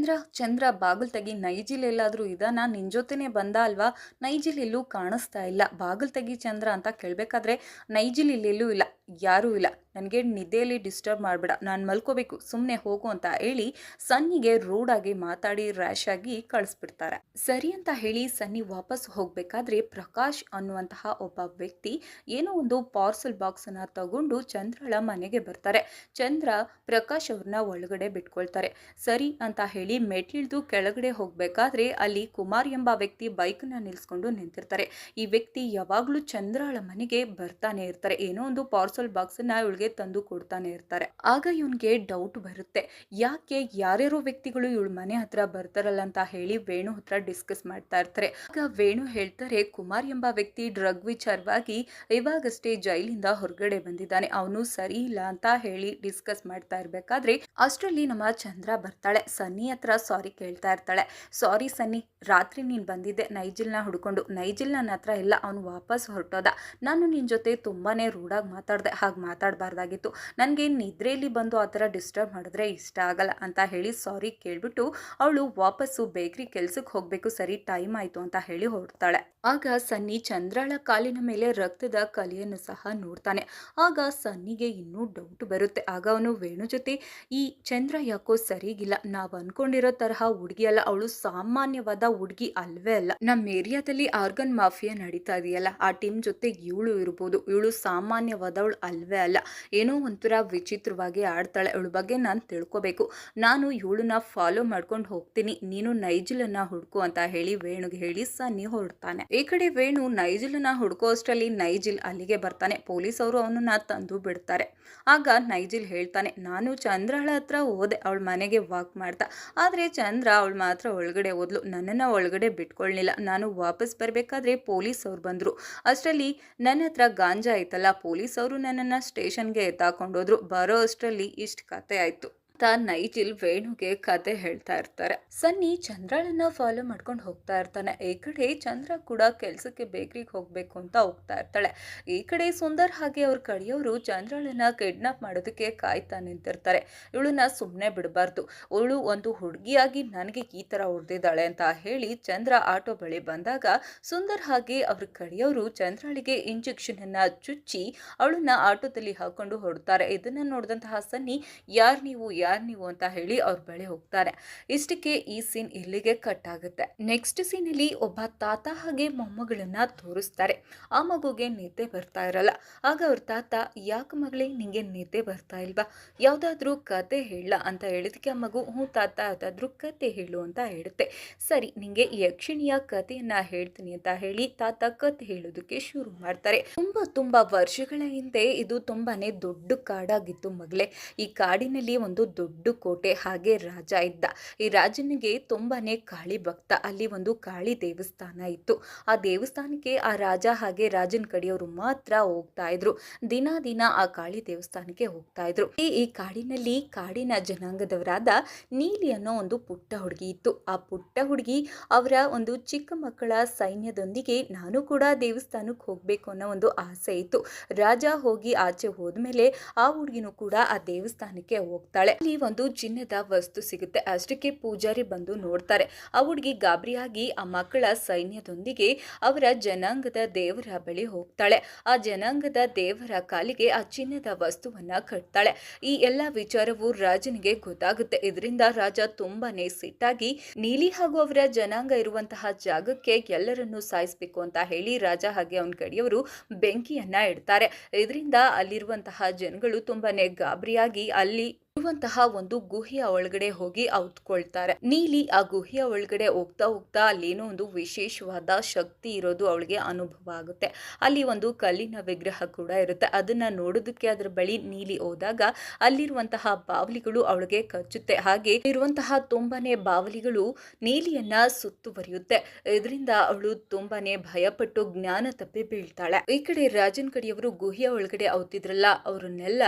ಚಂದ್ರ ಬಾಗಿಲು ತೆಗಿ, ನೈಜಿಲ್ ಎಲ್ಲಾದ್ರೂ ಇದಾನ, ನಿನ್ ಜೊತೆನೆ ಬಂದ ಅಲ್ವಾ, ನೈಜಿಲ್ ಎಲ್ಲೂ ಕಾಣಿಸ್ತಾ ಇಲ್ಲ, ಬಾಗಿಲು ತೆಗಿ ಚಂದ್ರ ಅಂತ ಕೇಳಬೇಕಾದ್ರೆ ನೈಜಿಲ್ ಇಲ್ಲೆಲ್ಲೂ ಇಲ್ಲ, ಯಾರೂ ಇಲ್ಲ, ನನಗೆ ನಿದ್ದೆಯಲ್ಲಿ ಡಿಸ್ಟರ್ಬ್ ಮಾಡಬೇಡ, ನಾನು ಮಲ್ಕೋಬೇಕು, ಸುಮ್ಮನೆ ಹೋಗು ಅಂತ ಹೇಳಿ ಸನ್ನಿಗೆ ರೂಡಾಗಿ ಮಾತಾಡಿ ರ್ಯಾಶ್ ಆಗಿ ಕಳಿಸ್ಬಿಡ್ತಾರೆ. ಸರಿ ಅಂತ ಹೇಳಿ ಸನ್ನಿ ವಾಪಸ್ ಹೋಗಬೇಕಾದ್ರೆ ಪ್ರಕಾಶ್ ಅನ್ನುವಂತಹ ಒಬ್ಬ ವ್ಯಕ್ತಿ ಏನೋ ಒಂದು ಪಾರ್ಸಲ್ ಬಾಕ್ಸ್ ಅನ್ನ ತಗೊಂಡು ಚಂದ್ರಳ ಮನೆಗೆ ಬರ್ತಾರೆ. ಚಂದ್ರ ಪ್ರಕಾಶ್ ಅವ್ರನ್ನ ಒಳಗಡೆ ಬಿಟ್ಕೊಳ್ತಾರೆ. ಸರಿ ಅಂತ ಹೇಳಿ ಮೆಟ್ಲಿಳಿದು ಕೆಳಗಡೆ ಹೋಗ್ಬೇಕಾದ್ರೆ ಅಲ್ಲಿ ಕುಮಾರ್ ಎಂಬ ವ್ಯಕ್ತಿ ಬೈಕ್ನ ನಿಲ್ಸ್ಕೊಂಡು ನಿಂತಿರ್ತಾರೆ. ಈ ವ್ಯಕ್ತಿ ಯಾವಾಗ್ಲೂ ಚಂದ್ರಳ ಮನೆಗೆ ಬರ್ತಾನೆ ಇರ್ತಾರೆ. ಏನೋ ಒಂದು ಪಾರ್ಸಲ್ ಬಾಕ್ಸ್ ಅನ್ನ ಇವಳಿಗೆ ತಂದು ಕೊಡ್ತಾನೆ ಇರ್ತಾರೆ. ಆಗ ಇವನ್ಗೆ ಡೌಟ್ ಬರುತ್ತೆ, ಯಾಕೆ ಯಾರ್ಯಾರೋ ವ್ಯಕ್ತಿಗಳು ಇವಳ ಮನೆ ಹತ್ರ ಬರ್ತಾರಲ್ಲ ಅಂತ ಹೇಳಿ ವೇಣು ಹತ್ರ ಡಿಸ್ಕಸ್ ಮಾಡ್ತಾ ಇರ್ತಾರೆ. ಆಗ ವೇಣು ಹೇಳ್ತಾರೆ, ಕುಮಾರ್ ಎಂಬ ವ್ಯಕ್ತಿ ಡ್ರಗ್ ವಿಚಾರವಾಗಿ ಇವಾಗಷ್ಟೇ ಜೈಲಿಂದ ಹೊರಗಡೆ ಬಂದಿದ್ದಾನೆ, ಅವನು ಸರಿ ಇಲ್ಲ ಅಂತ ಹೇಳಿ ಡಿಸ್ಕಸ್ ಮಾಡ್ತಾ ಇರ್ಬೇಕಾದ್ರೆ ಅಷ್ಟರಲ್ಲಿ ನಮ್ಮ ಚಂದ್ರ ಬರ್ತಾಳೆ. ಸನ್ನಿ ಹತ್ರ ಸಾರಿ ಕೇಳ್ತಾ ಇರ್ತಾಳೆ. ಸಾರಿ ಸನ್ನಿ, ರಾತ್ರಿ ನೀನ್ ಬಂದಿದ್ದೆ ನೈಜಿಲ್ನ ಹುಡ್ಕೊಂಡು, ನೈಜಿಲ್ ನನ್ನ ಹತ್ರ ಇಲ್ಲ, ಅವನು ವಾಪಸ್ ಹೊರಟೋದ. ನಾನು ನಿನ್ ಜೊತೆ ತುಂಬಾನೇ ರೂಢಾಗಿ ಮಾತಾಡ್ದೆ, ಹಾಗೆ ಮಾತಾಡಬಾರ್ದಾಗಿತ್ತು. ನನಗೆ ನಿದ್ರೆಯಲ್ಲಿ ಬಂದು ಆ ಥರ ಡಿಸ್ಟರ್ಬ್ ಮಾಡಿದ್ರೆ ಇಷ್ಟ ಆಗಲ್ಲ ಅಂತ ಹೇಳಿ ಸಾರಿ ಕೇಳ್ಬಿಟ್ಟು ಅವಳು ವಾಪಸ್ಸು ಬೇಕ್ರಿ ಕೆಲ್ಸಕ್ಕೆ ಹೋಗ್ಬೇಕು, ಸರಿ ಟೈಮ್ ಆಯ್ತು ಅಂತ ಹೇಳಿ ಹೊರಡ್ತಾಳೆ. ಆಗ ಸನ್ನಿ ಚಂದ್ರಳ ಕಾಲಿನ ಮೇಲೆ ರಕ್ತದ ಕಲೆಯನ್ನು ಸಹ ನೋಡ್ತಾನೆ. ಆಗ ಸನ್ನಿಗೆ ಇನ್ನೂ ಡೌಟ್ ಬರುತ್ತೆ. ಆಗ ಅವನು ವೇಣು ಜೊತೆ, ಈ ಚಂದ್ರ ಯಾಕೋ ಸರಿಗಿಲ್ಲ, ನಾವು ಅನ್ಕೊಂಡಿರೋ ತರಹ ಹುಡುಗಿ ಅಲ್ಲ, ಅವಳು ಸಾಮಾನ್ಯವಾದ ಹುಡುಗಿ ಅಲ್ವೇ ಅಲ್ಲ. ನಮ್ಮ ಏರಿಯಾದಲ್ಲಿ ಆರ್ಗನ್ ಮಾಫಿಯಾ ನಡೀತಾ ಇದೆಯಲ್ಲ, ಆ ಟೀಮ್ ಜೊತೆ ಇವಳು ಇರ್ಬೋದು, ಇವಳು ಸಾಮಾನ್ಯವಾದವಳು ಅಲ್ವೇ ಅಲ್ಲ, ಏನೋ ಒಂಥರ ವಿಚಿತ್ರವಾಗಿ ಆಡ್ತಾಳೆ, ಅವಳ ಬಗ್ಗೆ ನಾನು ತಿಳ್ಕೊಬೇಕು, ನಾನು ಇವಳನ್ನ ಫಾಲೋ ಮಾಡ್ಕೊಂಡು ಹೋಗ್ತೀನಿ, ನೀನು ನೈಜಿಲನ್ನ ಹುಡ್ಕು ಅಂತ ಹೇಳಿ ವೇಣುಗೆ ಹೇಳಿ ಸನ್ನಿ ಹೊರಡ್ತಾನೆ. ಈ ಕಡೆ ವೇಣು ನೈಜಿಲನ್ನ ಹುಡ್ಕೋ ಅಷ್ಟರಲ್ಲಿ ನೈಜಿಲ್ ಅಲ್ಲಿಗೆ ಬರ್ತಾನೆ. ಪೊಲೀಸ್ ಅವರು ಅವನನ್ನ ತಂದು ಬಿಡ್ತಾರೆ. ಆಗ ನೈಜಿಲ್ ಹೇಳ್ತಾನೆ, ನಾನು ಚಂದ್ರಳ ಹತ್ರ ಹೋದೆ ಅವಳ ಮನೆಗೆ ವಾಕ್ ಮಾಡ್ತಾ, ಆದ್ರೆ ಚಂದ್ರ ಅವಳು ಮಾತ್ರ ಒಳಗಡೆ ಹೋದ್ಲು, ನನ್ನನ್ನ ಒಳಗಡೆ ಬಿಟ್ಕೊಳ್ಳಿಲ್ಲ. ನಾನು ವಾಪಸ್ ಬರ್ಬೇಕಾದ್ರೆ ಪೊಲೀಸ್ ಅವ್ರು ಬಂದ್ರು, ಅಷ್ಟರಲ್ಲಿ ನನ್ನ ಹತ್ರ ಗಾಂಜಾ ಆಯ್ತಲ್ಲ, ಪೊಲೀಸ್ ಅವರು ನನ್ನನ್ನ ಸ್ಟೇಷನ್ಗೆ ಎತ್ತಾಕೊಂಡೋದ್ರು. ಬರೋ ಅಷ್ಟರಲ್ಲಿ ಇಷ್ಟು ಕತೆ ಆಯ್ತು. ನೈಜಿಲ್ ವೇಣುಗೆ ಕತೆ ಹೇಳ್ತಾ ಇರ್ತಾರೆ. ಸನ್ನಿ ಚಂದ್ರಳನ್ನ ಫಾಲೋ ಮಾಡ್ಕೊಂಡು ಹೋಗ್ತಾ ಇರ್ತಾನೆ. ಈ ಕಡೆ ಚಂದ್ರ ಕೂಡ ಕೆಲ್ಸಕ್ಕೆ ಬೇಕ್ರಿಗೆ ಹೋಗ್ಬೇಕು ಅಂತ ಹೋಗ್ತಾ ಇರ್ತಾಳೆ. ಈ ಕಡೆ ಸುಂದರ್ ಹಾಗೆ ಅವ್ರ ಕಡೆಯವರು ಚಂದ್ರಳನ್ನ ಕಿಡ್ನಾಪ್ ಮಾಡೋದಕ್ಕೆ ಕಾಯ್ತಾ ನಿಂತಿರ್ತಾರೆ. ಇವಳನ್ನ ಸುಮ್ಮನೆ ಬಿಡಬಾರ್ದು, ಅವಳು ಒಂದು ಹುಡುಗಿಯಾಗಿ ನನಗೆ ಈ ತರ ಹೊಡೆದಿದ್ದಾಳೆ ಅಂತ ಹೇಳಿ ಚಂದ್ರ ಆಟೋ ಬಳಿ ಬಂದಾಗ ಸುಂದರ್ ಹಾಗೆ ಅವ್ರ ಕಡೆಯವರು ಚಂದ್ರಳಿಗೆ ಇಂಜೆಕ್ಷನ್ ಅನ್ನ ಚುಚ್ಚಿ ಅವಳನ್ನ ಆಟೋದಲ್ಲಿ ಹಾಕೊಂಡು ಹೊರಡ್ತಾರೆ. ಇದನ್ನ ನೋಡಿದಂತಹ ಸನ್ನಿ, ಯಾರ್ ನೀವು ಅಂತ ಹೇಳಿ ಅವ್ರ ಬಳಿ ಹೋಗ್ತಾರೆ. ಇಷ್ಟಕ್ಕೆ ಈ ಸೀನ್ ಇಲ್ಲಿಗೆ ಕಟ್ ಆಗುತ್ತೆ. ನೆಕ್ಸ್ಟ್ ಸೀನ್ ಅಲ್ಲಿ ಒಬ್ಬ ತಾತ ಹಾಗೆ ಮೊಮ್ಮಗಳನ್ನ ತೋರಿಸ್ತಾರೆ. ಆ ಮಗುಗೆ ನಿದ್ದೆ ಬರ್ತಾ ಇರಲ್ಲ. ಆಗ ಅವ್ರ ತಾತ, ಯಾಕೆ ಮಗಳೇ ನಿಂಗೆ ನಿದ್ದೆ ಬರ್ತಾ ಇಲ್ವಾ, ಯಾವ್ದಾದ್ರು ಕತೆ ಹೇಳ ಅಂತ ಹೇಳಿದಕ್ಕೆ ಆ ಮಗು, ಹ್ಞೂ ತಾತ ಯಾವ್ದಾದ್ರು ಕತೆ ಹೇಳು ಅಂತ ಹೇಳುತ್ತೆ. ಸರಿ, ನಿಂಗೆ ಯಕ್ಷಿಣಿಯ ಕಥೆಯನ್ನ ಹೇಳ್ತೀನಿ ಅಂತ ಹೇಳಿ ತಾತ ಕತೆ ಹೇಳೋದಕ್ಕೆ ಶುರು ಮಾಡ್ತಾರೆ. ತುಂಬಾ ವರ್ಷಗಳ ಹಿಂದೆ ಇದು ತುಂಬಾನೇ ದೊಡ್ಡ ಕಾಡಾಗಿತ್ತು ಮಗಳೇ. ಈ ಕಾಡಿನಲ್ಲಿ ಒಂದು ದೊಡ್ಡ ಕೋಟೆ ಹಾಗೆ ರಾಜ ಇದ್ದ. ಈ ರಾಜನಿಗೆ ತುಂಬಾನೇ ಕಾಳಿ ಭಕ್ತ. ಅಲ್ಲಿ ಒಂದು ಕಾಳಿ ದೇವಸ್ಥಾನ ಇತ್ತು. ಆ ದೇವಸ್ಥಾನಕ್ಕೆ ಆ ರಾಜ ಹಾಗೆ ರಾಜನ ಕಡೆಯವರು ಮಾತ್ರ ಹೋಗ್ತಾ ಇದ್ರು. ದಿನ ಆ ಕಾಳಿ ದೇವಸ್ಥಾನಕ್ಕೆ ಹೋಗ್ತಾ ಇದ್ರು. ಈ ಕಾಡಿನಲ್ಲಿ ಕಾಡಿನ ಜನಾಂಗದವರಾದ ನೀಲಿ ಅನ್ನೋ ಒಂದು ಪುಟ್ಟ ಹುಡುಗಿ ಇತ್ತು. ಆ ಪುಟ್ಟ ಹುಡುಗಿ ಅವರ ಒಂದು ಚಿಕ್ಕ ಮಕ್ಕಳ ಸೈನ್ಯದೊಂದಿಗೆ ನಾನು ಕೂಡ ದೇವಸ್ಥಾನಕ್ಕೆ ಹೋಗ್ಬೇಕು ಅನ್ನೋ ಒಂದು ಆಸೆ ಇತ್ತು. ರಾಜ ಹೋಗಿ ಆಚೆ ಹೋದ್ಮೇಲೆ ಆ ಹುಡುಗಿನೂ ಕೂಡ ಆ ದೇವಸ್ಥಾನಕ್ಕೆ ಹೋಗ್ತಾಳೆ. ಅಲ್ಲಿ ಒಂದು ಚಿನ್ನದ ವಸ್ತು ಸಿಗುತ್ತೆ. ಅಷ್ಟಕ್ಕೆ ಪೂಜಾರಿ ಬಂದು ನೋಡ್ತಾರೆ. ಆ ಹುಡುಗಿ ಗಾಬರಿಯಾಗಿ ಆ ಮಕ್ಕಳ ಸೈನ್ಯದೊಂದಿಗೆ ಅವರ ಜನಾಂಗದ ದೇವರ ಬಳಿ ಹೋಗ್ತಾಳೆ. ಆ ಜನಾಂಗದ ದೇವರ ಕಾಲಿಗೆ ಆ ಚಿನ್ನದ ವಸ್ತುವನ್ನ ಕಟ್ತಾಳೆ. ಈ ಎಲ್ಲಾ ವಿಚಾರವು ರಾಜನಿಗೆ ಗೊತ್ತಾಗುತ್ತೆ. ಇದರಿಂದ ರಾಜ ತುಂಬಾನೇ ಸಿಟ್ಟಾಗಿ ನೀಲಿ ಹಾಗೂ ಅವರ ಜನಾಂಗ ಇರುವಂತಹ ಜಾಗಕ್ಕೆ ಎಲ್ಲರನ್ನೂ ಸಾಯಿಸಬೇಕು ಅಂತ ಹೇಳಿ ರಾಜ ಹಾಗೆ ಅವನ ಕಡೆಯವರು ಬೆಂಕಿಯನ್ನ ಇಡ್ತಾರೆ. ಇದರಿಂದ ಅಲ್ಲಿರುವಂತಹ ಜನಗಳು ತುಂಬಾನೇ ಗಾಬರಿಯಾಗಿ ಅಲ್ಲಿ ಇರುವಂತಹ ಒಂದು ಗುಹೆಯ ಒಳಗಡೆ ಹೋಗಿ ಔತ್ಕೊಳ್ತಾರೆ. ನೀಲಿ ಆ ಗುಹೆಯ ಒಳಗಡೆ ಹೋಗ್ತಾ ಅಲ್ಲೇನೋ ಒಂದು ವಿಶೇಷವಾದ ಶಕ್ತಿ ಇರೋದು ಅವಳಿಗೆ ಅನುಭವ ಆಗುತ್ತೆ. ಅಲ್ಲಿ ಒಂದು ಕಲ್ಲಿನ ವಿಗ್ರಹ ಕೂಡ ಇರುತ್ತೆ. ಅದನ್ನ ನೋಡೋದಕ್ಕೆ ಅದ್ರ ಬಳಿ ನೀಲಿ ಹೋದಾಗ ಅಲ್ಲಿರುವಂತಹ ಬಾವಲಿಗಳು ಅವಳಿಗೆ ಕಚ್ಚುತ್ತೆ. ಹಾಗೆ ಇರುವಂತಹ ತುಂಬಾನೇ ಬಾವಲಿಗಳು ನೀಲಿಯನ್ನ ಸುತ್ತುವರಿಯುತ್ತೆ. ಇದರಿಂದ ಅವಳು ತುಂಬಾನೇ ಭಯಪಟ್ಟು ಜ್ಞಾನ ತಪ್ಪಿ ಬೀಳ್ತಾಳೆ. ಈ ಕಡೆ ರಾಜನ್ ಕಡೆಯವರು ಗುಹೆಯ ಒಳಗಡೆ ಔತಿದ್ರಲ್ಲ, ಅವರನ್ನೆಲ್ಲ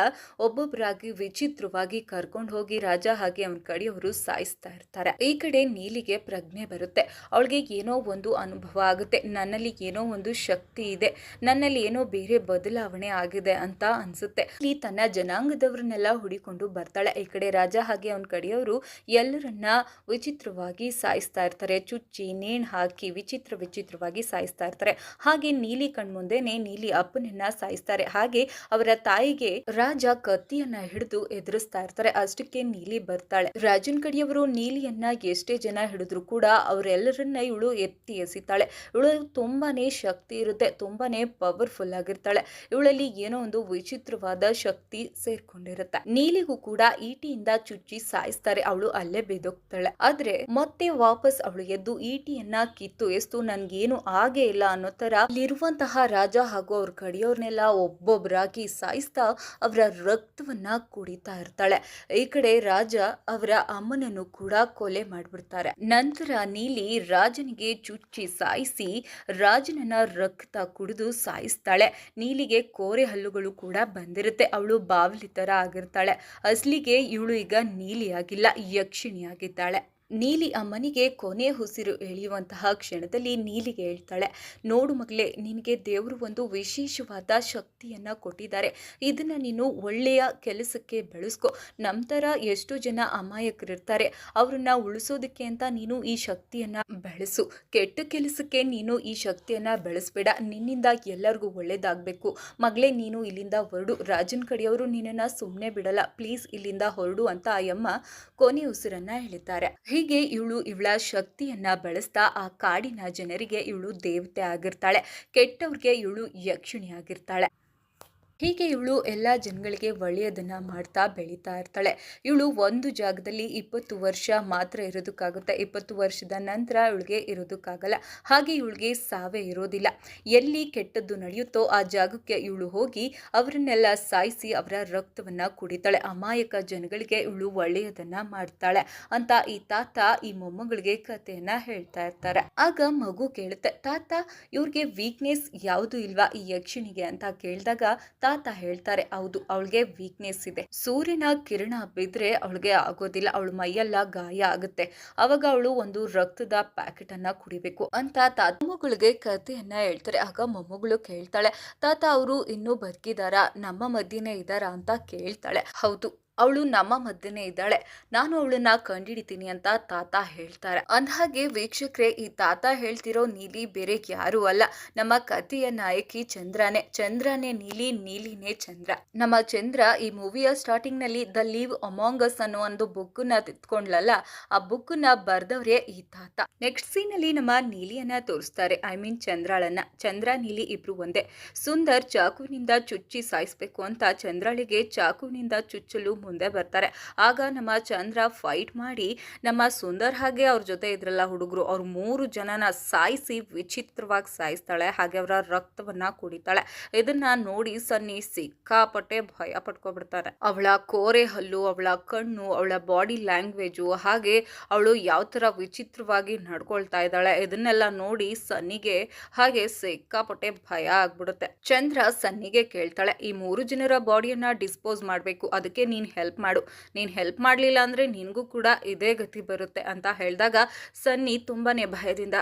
ಒಬ್ಬೊಬ್ಬರಾಗಿ ವಿಚಿತ್ರವಾಗಿ ಕರ್ಕೊಂಡು ಹೋಗಿ ರಾಜ ಹಾಗೆ ಅವನ ಕಡೆಯವರು ಸಾಯಿಸ್ತಾ ಇರ್ತಾರೆ. ಈ ಕಡೆ ನೀಲಿಗೆ ಪ್ರಜ್ಞೆ ಬರುತ್ತೆ. ಅವಳಿಗೆ ಏನೋ ಒಂದು ಅನುಭವ ಆಗುತ್ತೆ, ನನ್ನಲ್ಲಿ ಏನೋ ಒಂದು ಶಕ್ತಿ ಇದೆ, ನನ್ನಲ್ಲಿ ಏನೋ ಬೇರೆ ಬದಲಾವಣೆ ಆಗಿದೆ ಅಂತ ಅನ್ಸುತ್ತೆ. ಇಲ್ಲಿ ತನ್ನ ಜನಾಂಗದವ್ರನ್ನೆಲ್ಲ ಹುಡಿಕೊಂಡು ಬರ್ತಾಳೆ. ಈ ಕಡೆ ರಾಜ ಹಾಗೆ ಅವನ ಕಡೆಯವರು ಎಲ್ಲರನ್ನ ವಿಚಿತ್ರವಾಗಿ ಸಾಯಿಸ್ತಾ ಇರ್ತಾರೆ. ಚುಚ್ಚಿ ನೇಣು ಹಾಕಿ ವಿಚಿತ್ರವಾಗಿ ಸಾಯಿಸ್ತಾ ಇರ್ತಾರೆ. ಹಾಗೆ ನೀಲಿ ಕಣ್ಮುಂದೆನೆ ನೀಲಿ ಅಪ್ಪನನ್ನ ಸಾಯಿಸ್ತಾರೆ. ಹಾಗೆ ಅವರ ತಾಯಿಗೆ ರಾಜ ಕತ್ತಿಯನ್ನ ಹಿಡಿದು ಎದುರಿಸ್ತಾ ಇರ್ತಾರೆ. ಅಷ್ಟಕ್ಕೆ ನೀಲಿ ಬರ್ತಾಳೆ. ರಾಜನ್ ಕಡೆಯವರು ನೀಲಿಯನ್ನ ಎಷ್ಟೇ ಜನ ಹಿಡಿದ್ರು ಕೂಡ ಅವರೆಲ್ಲರನ್ನ ಇವಳು ಎತ್ತಿ ಎಸಿತಾಳೆ. ಇವಳು ತುಂಬಾನೇ ಶಕ್ತಿ ಇರುತ್ತೆ, ತುಂಬಾನೇ ಪವರ್ಫುಲ್ ಆಗಿರ್ತಾಳೆ. ಇವಳಲ್ಲಿ ಏನೋ ಒಂದು ವಿಚಿತ್ರವಾದ ಶಕ್ತಿ ಸೇರ್ಕೊಂಡಿರುತ್ತೆ. ನೀಲಿಗೂ ಕೂಡ ಈಟಿಯಿಂದ ಚುಚ್ಚಿ ಸಾಯಿಸ್ತಾರೆ. ಅವಳು ಅಲ್ಲೇ ಬಿದ್ದೋಗ್ತಾಳೆ. ಆದ್ರೆ ಮತ್ತೆ ವಾಪಸ್ ಅವಳು ಎದ್ದು ಈಟಿಯನ್ನ ಕಿತ್ತು ಎಸ್ತು ನನ್ಗೇನು ಆಗೇ ಇಲ್ಲ ಅನ್ನೋ ತರ ಅಲ್ಲಿರುವಂತಹ ರಾಜ ಹಾಗೂ ಅವ್ರ ಕಡೆಯವ್ರನ್ನೆಲ್ಲ ಒಬ್ಬೊಬ್ಬರಾಗಿ ಸಾಯಿಸ್ತಾ ಅವರ ರಕ್ತವನ್ನ ಕುಡಿತಾ ಇರ್ತಾಳೆ. ಈ ಕಡೆ ರಾಜ ಅವರ ಅಮ್ಮನನ್ನು ಕೂಡ ಕೊಲೆ ಮಾಡ್ಬಿಡ್ತಾರೆ. ನಂತರ ನೀಲಿ ರಾಜನಿಗೆ ಚುಚ್ಚಿ ಸಾಯಿಸಿ ರಾಜನನ್ನ ರಕ್ತ ಕುಡಿದು ಸಾಯಿಸ್ತಾಳೆ. ನೀಲಿಗೆ ಕೋರೆ ಹಲ್ಲುಗಳು ಕೂಡ ಬಂದಿರುತ್ತೆ. ಅವಳು ಬಾವಲಿ ತರ ಆಗಿರ್ತಾಳೆ. ಅಸಲಿಗೆ ಇವಳು ಈಗ ನೀಲಿ ಆಗಿಲ್ಲ, ಯಕ್ಷಿಣಿಯಾಗಿದ್ದಾಳೆ. ನೀಲಿ ಅಮ್ಮನಿಗೆ ಕೊನೆ ಉಸಿರು ಎಳೆಯುವಂತಹ ಕ್ಷಣದಲ್ಲಿ ನೀಲಿಗೆ ಹೇಳ್ತಾಳೆ, ನೋಡು ಮಗಳೇ, ನಿನಗೆ ದೇವರು ಒಂದು ವಿಶೇಷವಾದ ಶಕ್ತಿಯನ್ನ ಕೊಟ್ಟಿದ್ದಾರೆ. ಇದನ್ನ ನೀನು ಒಳ್ಳೆಯ ಕೆಲಸಕ್ಕೆ ಬೆಳೆಸ್ಕೊ. ನಮ್ಮ ಥರ ಎಷ್ಟೋ ಜನ ಅಮಾಯಕರಿರ್ತಾರೆ, ಅವ್ರನ್ನ ಉಳಿಸೋದಕ್ಕೆ ಅಂತ ನೀನು ಈ ಶಕ್ತಿಯನ್ನ ಬೆಳೆಸು. ಕೆಟ್ಟ ಕೆಲಸಕ್ಕೆ ನೀನು ಈ ಶಕ್ತಿಯನ್ನ ಬೆಳೆಸ್ಬೇಡ. ನಿನ್ನಿಂದ ಎಲ್ಲರಿಗೂ ಒಳ್ಳೇದಾಗಬೇಕು. ಮಗಳೇ, ನೀನು ಇಲ್ಲಿಂದ ಹೊರಡು. ರಾಜನ ಕಡೆಯವರು ನಿನ್ನನ್ನು ಸುಮ್ಮನೆ ಬಿಡಲ್ಲ. ಪ್ಲೀಸ್ ಇಲ್ಲಿಂದ ಹೊರಡು ಅಂತ ಅಯ್ಯಮ್ಮ ಕೊನೆ ಉಸಿರನ್ನ ಹೇಳಿದ್ದಾರೆ. ಹೀಗೆ ಇವಳ ಶಕ್ತಿಯನ್ನ ಬಳಸ್ತಾ ಆ ಕಾಡಿನ ಜನರಿಗೆ ಇವಳು ದೇವತೆ ಆಗಿರ್ತಾಳೆ. ಕೆಟ್ಟವ್ರಿಗೆ ಇವಳು ಯಕ್ಷಿಣಿ ಆಗಿರ್ತಾಳೆ. ಹೀಗೆ ಇವಳು ಎಲ್ಲ ಜನಗಳಿಗೆ ಒಳ್ಳೆಯದನ್ನು ಮಾಡ್ತಾ ಬೆಳೀತಾ ಇರ್ತಾಳೆ. ಇವಳು ಒಂದು ಜಾಗದಲ್ಲಿ 20 ವರ್ಷ ಮಾತ್ರ ಇರೋದಕ್ಕಾಗುತ್ತೆ. 20 ವರ್ಷದ ನಂತರ ಇವಳಿಗೆ ಇರೋದಕ್ಕಾಗಲ್ಲ. ಹಾಗೆ ಇವಳಿಗೆ ಸಾವೇ ಇರೋದಿಲ್ಲ. ಎಲ್ಲಿ ಕೆಟ್ಟದ್ದು ನಡೆಯುತ್ತೋ ಆ ಜಾಗಕ್ಕೆ ಇವಳು ಹೋಗಿ ಅವರನ್ನೆಲ್ಲ ಸಾಯಿಸಿ ಅವರ ರಕ್ತವನ್ನು ಕುಡಿತಾಳೆ. ಅಮಾಯಕ ಜನಗಳಿಗೆ ಇವಳು ಒಳ್ಳೆಯದನ್ನು ಮಾಡ್ತಾಳೆ ಅಂತ ಈ ತಾತ ಈ ಮೊಮ್ಮಗಳಿಗೆ ಕಥೆಯನ್ನು ಹೇಳ್ತಾ ಇರ್ತಾರೆ. ಆಗ ಮಗು ಕೇಳುತ್ತೆ, ತಾತ ಇವ್ರಿಗೆ ವೀಕ್ನೆಸ್ ಯಾವುದು ಇಲ್ವಾ ಈ ಯಕ್ಷಿಣಿಗೆ ಅಂತ ಕೇಳಿದಾಗ ತಾತ ಹೇಳ್ತಾರೆ, ಹೌದು, ಅವಳಿಗೆ ವೀಕ್ನೆಸ್ ಇದೆ. ಸೂರ್ಯನ ಕಿರಣ ಬಿದ್ರೆ ಅವಳಿಗೆ ಆಗೋದಿಲ್ಲ, ಅವಳ ಮೈಯೆಲ್ಲ ಗಾಯ ಆಗುತ್ತೆ. ಅವಾಗ ಅವಳು ಒಂದು ರಕ್ತದ ಪ್ಯಾಕೆಟ್ ಅನ್ನ ಕುಡಿಬೇಕು ಅಂತ ತಾತ ಮೊಮ್ಮಗಳಿಗೆ ಕಥೆಯನ್ನ ಹೇಳ್ತಾರೆ. ಆಗ ಮೊಮ್ಮಗಳು ಕೇಳ್ತಾಳೆ, ತಾತ ಅವರು ಇನ್ನೂ ಬದುಕಿದಾರಾ, ನಮ್ಮ ಮಧ್ಯೆನೇ ಇದ್ದಾರಾ ಅಂತ ಕೇಳ್ತಾಳೆ. ಹೌದು, ಅವಳು ನಮ್ಮ ಮಧ್ಯೆನೇ ಇದ್ದಾಳೆ, ನಾನು ಅವಳನ್ನ ಕಂಡಿಡಿತೀನಿ ಅಂತ ತಾತ ಹೇಳ್ತಾರೆ. ಅಂದಹಾಗೆ ವೀಕ್ಷಕರೇ, ಈ ತಾತ ಹೇಳ್ತಿರೋ ನೀಲಿ ಬೇರೆ ಯಾರು ಅಲ್ಲ, ನಮ್ಮ ಕಥೆಯ ನಾಯಕಿ ಚಂದ್ರನೇ ನೀಲಿ, ನೀಲಿನೇ ಚಂದ್ರ. ನಮ್ಮ ಚಂದ್ರ ಈ ಮೂವಿಯ ಸ್ಟಾರ್ಟಿಂಗ್ ನಲ್ಲಿ ದ ಲೀವ್ ಅಮಾಂಗ್ ಅಸ್ ಅನ್ನೋ ಒಂದು ಬುಕ್ಕನ್ನ ತಿತ್ಕೊಂಡ್ಲಲ್ಲ, ಆ ಬುಕ್ಕನ್ನ ಬರ್ದವ್ರೆ ಈ ತಾತ. ನೆಕ್ಸ್ಟ್ ಸೀನ್ ಅಲ್ಲಿ ನಮ್ಮ ನೀಲಿಯನ್ನ ತೋರಿಸ್ತಾರೆ, ಐ ಮೀನ್ ಚಂದ್ರಾಳನ್ನ. ಚಂದ್ರ ನೀಲಿ ಇಬ್ರು ಒಂದೇ. ಸುಂದರ್ ಚಾಕುವಿನಿಂದ ಚುಚ್ಚಿ ಸಾಯಿಸ್ಬೇಕು ಅಂತ ಚಂದ್ರಾಳಿಗೆ ಚಾಕುವಿನಿಂದ ಚುಚ್ಚಲು ಮುಂದೆ ಬರ್ತಾರೆ. ಆಗ ನಮ್ಮ ಚಂದ್ರ ಫೈಟ್ ಮಾಡಿ ನಮ್ಮ ಸುಂದರ್ ಹಾಗೆ ಅವ್ರ ಜೊತೆ ಇದ್ರಲ್ಲ ಹುಡುಗರು, ಅವ್ರ 3 ಜನನ ಸಾಯಿಸಿ ವಿಚಿತ್ರವಾಗಿ ಸಾಯಿಸ್ತಾಳೆ. ಹಾಗೆ ಅವರ ರಕ್ತವನ್ನ ಕುಡಿತಾಳೆ. ಇದನ್ನ ನೋಡಿ ಸನ್ನಿ ಸಿಕ್ಕಾಪಟ್ಟೆ ಭಯ ಪಟ್ಕೊಬಿಡ್ತಾರೆ. ಅವಳ ಕೋರೆ ಹಲ್ಲು, ಅವಳ ಕಣ್ಣು, ಅವಳ ಬಾಡಿ ಲ್ಯಾಂಗ್ವೇಜು, ಹಾಗೆ ಅವಳು ಯಾವ ತರ ವಿಚಿತ್ರವಾಗಿ ನಡ್ಕೊಳ್ತಾ ಇದ್ದಾಳೆ, ಇದನ್ನೆಲ್ಲ ನೋಡಿ ಸನ್ನಿಗೆ ಹಾಗೆ ಸಿಕ್ಕಾಪಟ್ಟೆ ಭಯ ಆಗ್ಬಿಡುತ್ತೆ. ಚಂದ್ರ ಸನ್ನಿಗೆ ಕೇಳ್ತಾಳೆ, ಈ 3 ಜನರ ಬಾಡಿಯನ್ನ ಡಿಸ್ಪೋಸ್ ಮಾಡ್ಬೇಕು, ಅದಕ್ಕೆ ನೀನ್ ಹೆಲ್ಪ್ ಮಾಡು. ನೀನ್ ಹೆಲ್ಪ್ ಮಾಡ್ಲಿಲ್ಲ ಅಂದ್ರೆ ನಿನ್ಗೂ ಕೂಡ ಇದೇ ಗತಿ ಬರುತ್ತೆ ಅಂತ ಹೇಳಿದಾಗ ಸನ್ನಿ ತುಂಬಾನೇ ಭಯದಿಂದ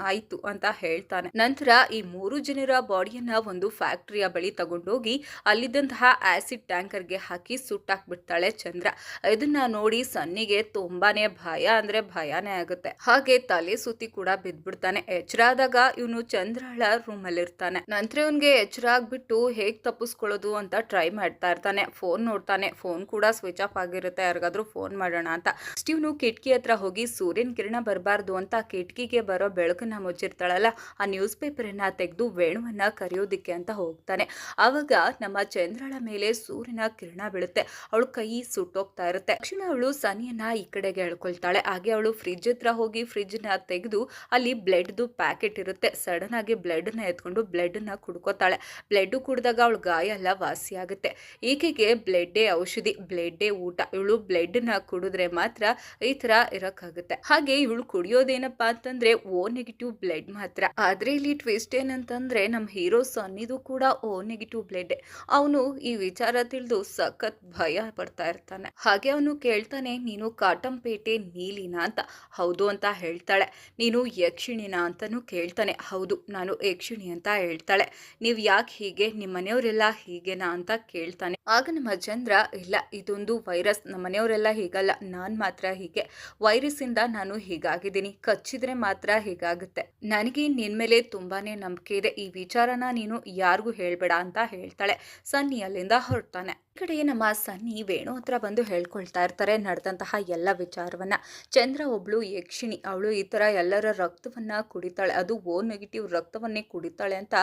ಆಯ್ತು ಅಂತ ಹೇಳ್ತಾನೆ. ನಂತರ ಈ 3 ಜನರ ಬಾಡಿಯನ್ನ ಒಂದು ಫ್ಯಾಕ್ಟರಿಯ ಬಳಿ ತಗೊಂಡೋಗಿ ಅಲ್ಲಿದ್ದಂತಹ ಆಸಿಡ್ ಟ್ಯಾಂಕರ್ಗೆ ಹಾಕಿ ಸುಟ್ಟಾಕ್ಬಿಡ್ತಾಳೆ ಚಂದ್ರ. ಇದನ್ನ ನೋಡಿ ಸನ್ನಿಗೆ ತುಂಬಾನೇ ಭಯ ಅಂದ್ರೆ ಭಯಾನೇ ಆಗುತ್ತೆ. ಹಾಗೆ ತಲೆ ಸುತ್ತಿ ಕೂಡ ಬಿದ್ಬಿಡ್ತಾನೆ. ಎಚ್ಚರ ಆದಾಗ ಇವನು ಚಂದ್ರಳ ರೂಮ್ ಅಲ್ಲಿ ಇರ್ತಾನೆ. ನಂತರ ಇವನ್ಗೆ ಎಚ್ಚರ ಆಗ್ಬಿಟ್ಟು ಹೇಗ್ ತಪ್ಪಿಸ್ಕೊಳ್ಳೋದು ಅಂತ ಟ್ರೈ ಮಾಡ್ತಾ ಇರ್ತಾನೆ. ಫೋನ್ ನೋಡ್ತಾನೆ, ಫೋನ್ ಕೂಡ ಸ್ವಿಚ್ ಆಫ್ ಆಗಿರುತ್ತೆ. ಯಾರಿಗಾದ್ರೂ ಫೋನ್ ಮಾಡೋಣ ಅಂತ ಇವನು ಕಿಟಕಿ ಹತ್ರ ಹೋಗಿ ಸೂರ್ಯನ ಕಿರಣ ಬರಬಾರ್ದು ಅಂತ ಕಿಟಕಿಗೆ ಬರೋ ಬೆಳಕನ್ನ ಮುಚ್ಚಿರ್ತಾಳಲ್ಲ, ಆ ನ್ಯೂಸ್ ಪೇಪರ್ ಅನ್ನ ತೆಗೆದು ವೇಣುವನ್ನ ಕರೆಯೋದಿಕ್ಕೆ ಅಂತ ಹೋಗ್ತಾನೆ. ಆವಾಗ ನಮ್ಮ ಚಂದ್ರಳ ಮೇಲೆ ಸೂರ್ಯನ ಕಿರಣ ಬೀಳುತ್ತೆ. ಅವಳು ಕೈ ಸುಟ್ಟೋಗ್ತಾ ಇರುತ್ತೆ. ತಕ್ಷಣ ಅವಳು ಸನಿಯನ್ನ ಈ ಕಡೆಗೆ ಎಳ್ಕೊಳ್ತಾಳೆ. ಹಾಗೆ ಅವಳು ಫ್ರಿಜ್ ಹತ್ರ ಹೋಗಿ ಫ್ರಿಜ್ ನ ತೆಗೆದು ಅಲ್ಲಿ ಬ್ಲಡ್ದು ಪ್ಯಾಕೆಟ್ ಇರುತ್ತೆ. ಸಡನ್ ಆಗಿ ಬ್ಲಡ್ ನ ಎತ್ಕೊಂಡು ಬ್ಲಡ್ ನ ಕುಡ್ಕೋತಾಳೆ. ಬ್ಲಡ್ ಕುಡಿದಾಗ ಅವಳ ಗಾಯ ಎಲ್ಲ ವಾಸಿ ಆಗುತ್ತೆ. ಈಕೆಗೆ ಬ್ಲಡ್ಡೇ ಔಷಧಿ. ಬ್ಲಡ್ಡೇ ಊಟ, ಇವಳು ಬ್ಲಡ್ನ ಕುಡಿದ್ರೆ ಮಾತ್ರ ಈ ತರ ಇರಕ್ಕಾಗುತ್ತೆ. ಹಾಗೆ ಇವಳು ಕುಡಿಯೋದೇನಪ್ಪಾ ಅಂತಂದ್ರೆ ಓ ನೆಗೆಟಿವ್ ಬ್ಲಡ್ ಮಾತ್ರ. ಆದ್ರೆ ಇಲ್ಲಿ ಟ್ವಿಸ್ಟ್ ಏನಂತಂದ್ರೆ ನಮ್ಮ ಹೀರೋ ಸನ್ನಿದು ಕೂಡ ಓ ನೆಗೆಟಿವ್ ಬ್ಲಡ್. ಅವನು ಈ ವಿಚಾರ ತಿಳಿದು ಸಖತ್ ಭಯ ಪಡ್ತಾ ಇರ್ತಾನೆ. ಹಾಗೆ ಅವನು ಕೇಳ್ತಾನೆ, ನೀನು ಕಾಟಂಪೇಟೆ ನೀಲಿನಾ ಅಂತ. ಹೌದು ಅಂತ ಹೇಳ್ತಾಳೆ. ನೀನು ಯಕ್ಷಿಣಿನಾ ಅಂತಾನು ಕೇಳ್ತಾನೆ. ಹೌದು ನಾನು ಯಕ್ಷಿಣಿ ಅಂತ ಹೇಳ್ತಾಳೆ. ನೀವ್ ಯಾಕೆ ಹೀಗೆ, ನಿಮ್ಮ ಮನೆಯವರೆಲ್ಲ ಹೀಗೆನಾ ಅಂತ ಕೇಳ್ತಾನೆ. ಆಗ ನಮ್ಮ ಚಂದ್ರ, ಇಲ್ಲ ಇದೊಂದು ವೈರಸ್, ನಮ್ಮ ಮನೆಯವರೆಲ್ಲ ಹೀಗಲ್ಲ, ನಾನ್ ಮಾತ್ರ ಹೀಗೆ, ವೈರಸ್ ಇಂದ ನಾನು ಹೀಗಾಗಿದ್ದೀನಿ, ಕಚ್ಚಿದ್ರೆ ಮಾತ್ರ ಹೀಗಾಗುತ್ತೆ, ನನಗೆ ನಿನ್ ಮೇಲೆ ತುಂಬಾನೇ ನಂಬಿಕೆ ಇದೆ, ಈ ವಿಚಾರನ ನೀನು ಯಾರಿಗೂ ಹೇಳ್ಬೇಡ ಅಂತ ಹೇಳ್ತಾಳೆ. ಸನ್ನಿ ಅಲ್ಲಿಂದ ಹೊರಡ್ತಾನೆ. ಈ ಕಡೆ ನಮ್ಮ ಸನ್ನಿ ವೇಣು ಹತ್ರ ಬಂದು ಹೇಳ್ಕೊಳ್ತಾ ಇರ್ತಾರೆ ನಡೆದಂತಹ ಎಲ್ಲ ವಿಚಾರವನ್ನ. ಚಂದ್ರ ಒಬ್ಳು ಯಕ್ಷಿಣಿ, ಅವಳು ಈ ತರ ಎಲ್ಲರ ರಕ್ತವನ್ನ ಕುಡಿತಾಳೆ, ಅದು ಓ ನೆಗೆಟಿವ್ ರಕ್ತವನ್ನೇ ಕುಡಿತಾಳೆ ಅಂತ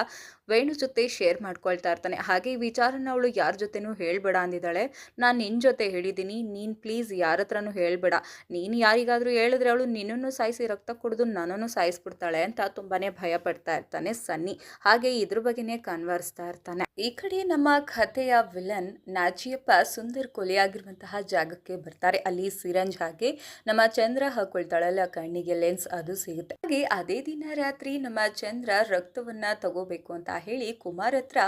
ವೇಣು ಜೊತೆ ಶೇರ್ ಮಾಡ್ಕೊಳ್ತಾ ಇರ್ತಾನೆ. ಹಾಗೆ ಈ ವಿಚಾರನ ಅವಳು ಯಾರ ಜೊತೆನೂ ಹೇಳ್ಬೇಡ ಅಂದಿದ್ದಾಳೆ. ನಾನು ನಿನ್ನ ಜೊತೆ ಹೇಳಿದ್ದೀನಿ, ನೀನು ಪ್ಲೀಸ್ ಯಾರ ಹತ್ರನೂ ಹೇಳ್ಬೇಡ, ನೀನು ಯಾರಿಗಾದ್ರೂ ಹೇಳಿದ್ರೆ ಅವಳು ನಿನ್ನನ್ನು ಸಾಯಿಸಿ ರಕ್ತ ಕುಡಿದು ನನ್ನನ್ನು ಸಾಯಿಸ್ಬಿಡ್ತಾಳೆ ಅಂತ ತುಂಬಾನೇ ಭಯ ಪಡ್ತಾ ಇರ್ತಾನೆ ಸನ್ನಿ. ಹಾಗೆ ಇದ್ರ ಬಗ್ಗೆನೇ ಕನ್ವರ್ಸ್ತಾ ಇರ್ತಾನೆ. ಈ ಕಡೆ ನಮ್ಮ ಕಥೆಯ ವಿಲನ್ ನಾಚಿಯಪ್ಪ ಸುಂದರ್ ಕೊಲೆಯಾಗಿರುವಂತಹ ಜಾಗಕ್ಕೆ ಬರ್ತಾರೆ. ಅಲ್ಲಿ ಸಿರಂಜ್ ಹಾಗೆ ನಮ್ಮ ಚಂದ್ರ ಹಾಕೊಳ್ತಾಳಲ್ಲ ಕಣ್ಣಿಗೆ ಲೆನ್ಸ್, ಅದು ಸಿಗುತ್ತೆ. ಹಾಗೆ ಅದೇ ದಿನ ರಾತ್ರಿ ನಮ್ಮ ಚಂದ್ರ ರಕ್ತವನ್ನ ತಗೋಬೇಕು ಅಂತ ಹೇಳಿ ಕುಮಾರ್ ಹತ್ರ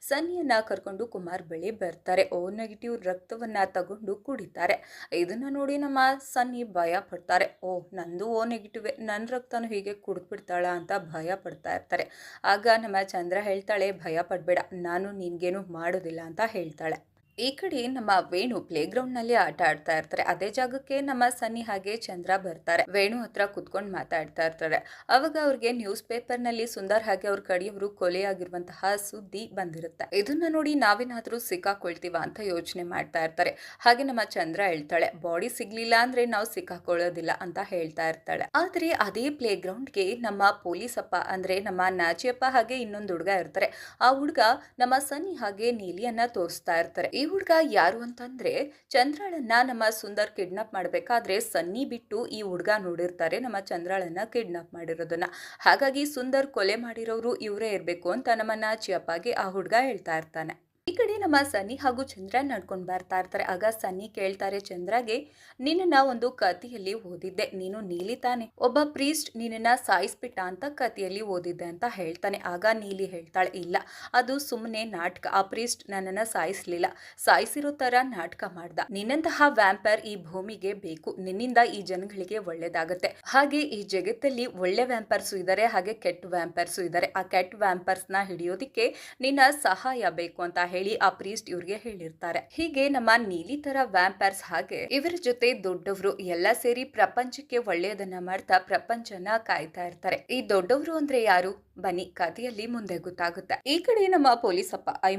ಸನ್ನಿಯನ್ನ ಕರ್ಕೊಂಡು ಕುಮಾರ್ ಬಳಿ ಬರ್ತಾರೆ. ಓ ನೆಗೆಟಿವ್ ರಕ್ತವನ್ನ ತಗೊಂಡು ಕುಡಿತಾರೆ. ಇದನ್ನ ನೋಡಿ ನಮ್ಮ ಸನ್ನಿ ಭಯ ಪಡ್ತಾರೆ. ಓ ನಂದು ಓ ನೆಗೆಟಿವ್, ನನ್ನ ರಕ್ತನು ಹೀಗೆ ಕುಡಿದ್ಬಿಡ್ತಾಳ ಅಂತ ಭಯ ಪಡ್ತಾ ಇರ್ತಾರೆ. ಆಗ ನಮ್ಮ ಚಂದ್ರ ಹೇಳ್ತಾಳೆ, ಭಯ ಪಡ್ಬೇಡ, ನಾನು ನಿನ್ಗೇನು ಮಾಡೋದಿಲ್ಲ ಅಂತ ಹೇಳ್ತಾಳೆ. ಈ ಕಡೆ ನಮ್ಮ ವೇಣು ಪ್ಲೇ ಗ್ರೌಂಡ್ ನಲ್ಲಿ ಆಟ ಆಡ್ತಾ ಇರ್ತಾರೆ. ಅದೇ ಜಾಗಕ್ಕೆ ನಮ್ಮ ಸನ್ನಿ ಹಾಗೆ ಚಂದ್ರ ಬರ್ತಾರೆ. ವೇಣು ಹತ್ರ ಕುತ್ಕೊಂಡು ಮಾತಾಡ್ತಾ ಇರ್ತಾರೆ. ಅವಾಗ ಅವ್ರಿಗೆ ನ್ಯೂಸ್ ಪೇಪರ್ ನಲ್ಲಿ ಸುಂದರ್ ಹಾಗೆ ಅವ್ರ ಕಡೆಯವರು ಕೊಲೆಯಾಗಿರುವಂತಹ ಸುದ್ದಿ ಬಂದಿರುತ್ತೆ. ಇದನ್ನ ನೋಡಿ ನಾವೇನಾದ್ರೂ ಸಿಕ್ಕಾಕೊಳ್ತೀವ ಅಂತ ಯೋಚನೆ ಮಾಡ್ತಾ ಇರ್ತಾರೆ. ಹಾಗೆ ನಮ್ಮ ಚಂದ್ರ ಹೇಳ್ತಾಳೆ, ಬಾಡಿ ಸಿಗ್ಲಿಲ್ಲ ಅಂದ್ರೆ ನಾವು ಸಿಕ್ಕಾಕೊಳ್ಳೋದಿಲ್ಲ ಅಂತ ಹೇಳ್ತಾ ಇರ್ತಾಳೆ. ಆದ್ರೆ ಅದೇ ಪ್ಲೇ ಗ್ರೌಂಡ್ಗೆ ನಮ್ಮ ಪೊಲೀಸಪ್ಪ ಅಂದ್ರೆ ನಮ್ಮ ನಾಚಿಯಪ್ಪ ಹಾಗೆ ಇನ್ನೊಂದು ಹುಡುಗ ಇರ್ತಾರೆ. ಆ ಹುಡುಗ ನಮ್ಮ ಸನ್ನಿ ಹಾಗೆ ನೀಲಿಯನ್ನ ತೋರಿಸ್ತಾ ಇರ್ತಾರೆ. ಈ ಹುಡುಗ ಯಾರು ಅಂತಂದ್ರೆ, ಚಂದ್ರಾಳನ್ನ ನಮ್ಮ ಸುಂದರ್ ಕಿಡ್ನಾಪ್ ಮಾಡ್ಬೇಕಾದ್ರೆ ಸನ್ನಿ ಬಿಟ್ಟು ಈ ಹುಡುಗ ನೋಡಿರ್ತಾರೆ ನಮ್ಮ ಚಂದ್ರಾಳನ್ನ ಕಿಡ್ನಾಪ್ ಮಾಡಿರೋದನ್ನ. ಹಾಗಾಗಿ ಸುಂದರ್ ಕೊಲೆ ಮಾಡಿರೋರು ಇವರೇ ಇರ್ಬೇಕು ಅಂತ ನಮ್ಮ ನಾಚಿಯಪ್ಪಗೆ ಆ ಹುಡುಗ ಹೇಳ್ತಾ ಇರ್ತಾನೆ. ಈ ಕಡೆ ನಮ್ಮ ಸನ್ನಿ ಹಾಗೂ ಚಂದ್ರ ನಡ್ಕೊಂಡು ಬರ್ತಾ ಇರ್ತಾರೆ. ಆಗ ಸನ್ನಿ ಕೇಳ್ತಾರೆ ಚಂದ್ರಗೆ, ನಿನ್ನ ಒಂದು ಕಥೆಯಲ್ಲಿ ಓದಿದ್ದೆ, ನೀನು ನೀಲಿ ತಾನೆ, ಒಬ್ಬ ಪ್ರೀಸ್ಟ್ ನಿನ್ನ ಸಾಯಿಸ್ಬಿಟ್ಟ ಅಂತ ಕಥೆಯಲ್ಲಿ ಓದಿದ್ದೆ ಅಂತ ಹೇಳ್ತಾನೆ. ಆಗ ನೀಲಿ ಹೇಳ್ತಾಳೆ, ಇಲ್ಲ ಅದು ಸುಮ್ಮನೆ ನಾಟಕ, ಆ ಪ್ರೀಸ್ಟ್ ನನ್ನನ್ನ ಸಾಯಿಸ್ಲಿಲ್ಲ, ಸಾಯಿಸಿರೋ ತರ ನಾಟಕ ಮಾಡ್ದ. ನಿನ್ನಂತಹ ವ್ಯಾಂಪೈರ್ ಈ ಭೂಮಿಗೆ ಬೇಕು, ನಿನ್ನಿಂದ ಈ ಜನಗಳಿಗೆ ಒಳ್ಳೇದಾಗತ್ತೆ. ಹಾಗೆ ಈ ಜಗತ್ತಲ್ಲಿ ಒಳ್ಳೆ ವ್ಯಾಂಪರ್ಸು ಇದ್ದಾರೆ, ಹಾಗೆ ಕೆಟ್ಟ ವ್ಯಾಂಪರ್ಸು ಇದ್ದಾರೆ. ಆ ಕೆಟ್ಟ ವ್ಯಾಂಪರ್ಸ್ ನ ಹಿಡಿಯೋದಿಕ್ಕೆ ನಿನ್ನ ಸಹಾಯ ಬೇಕು ಅಂತ ಹೇಳಿ ಆ ಪ್ರೀಸ್ಟ್ ಇವ್ರಿಗೆ ಹೇಳಿರ್ತಾರೆ. ಹೀಗೆ ನಮ್ಮ ನೀಲಿ ತರ ವ್ಯಾಂಪೈರ್ಸ್ ಹಾಗೆ ಇವರ ಜೊತೆ ದೊಡ್ಡವರು ಎಲ್ಲ ಸೇರಿ ಪ್ರಪಂಚಕ್ಕೆ ಒಳ್ಳೆಯದನ್ನ ಮಾಡ್ತಾ ಪ್ರಪಂಚನ ಕಾಯ್ತಾ ಇರ್ತಾರೆ. ಈ ದೊಡ್ಡವರು ಅಂದ್ರೆ ಯಾರು, ಬನ್ನಿ ಕಥೆಯಲ್ಲಿ ಮುಂದೆ ಗೊತ್ತಾಗುತ್ತೆ. ಈ ಕಡೆ ನಮ್ಮ ಪೊಲೀಸಪ್ಪ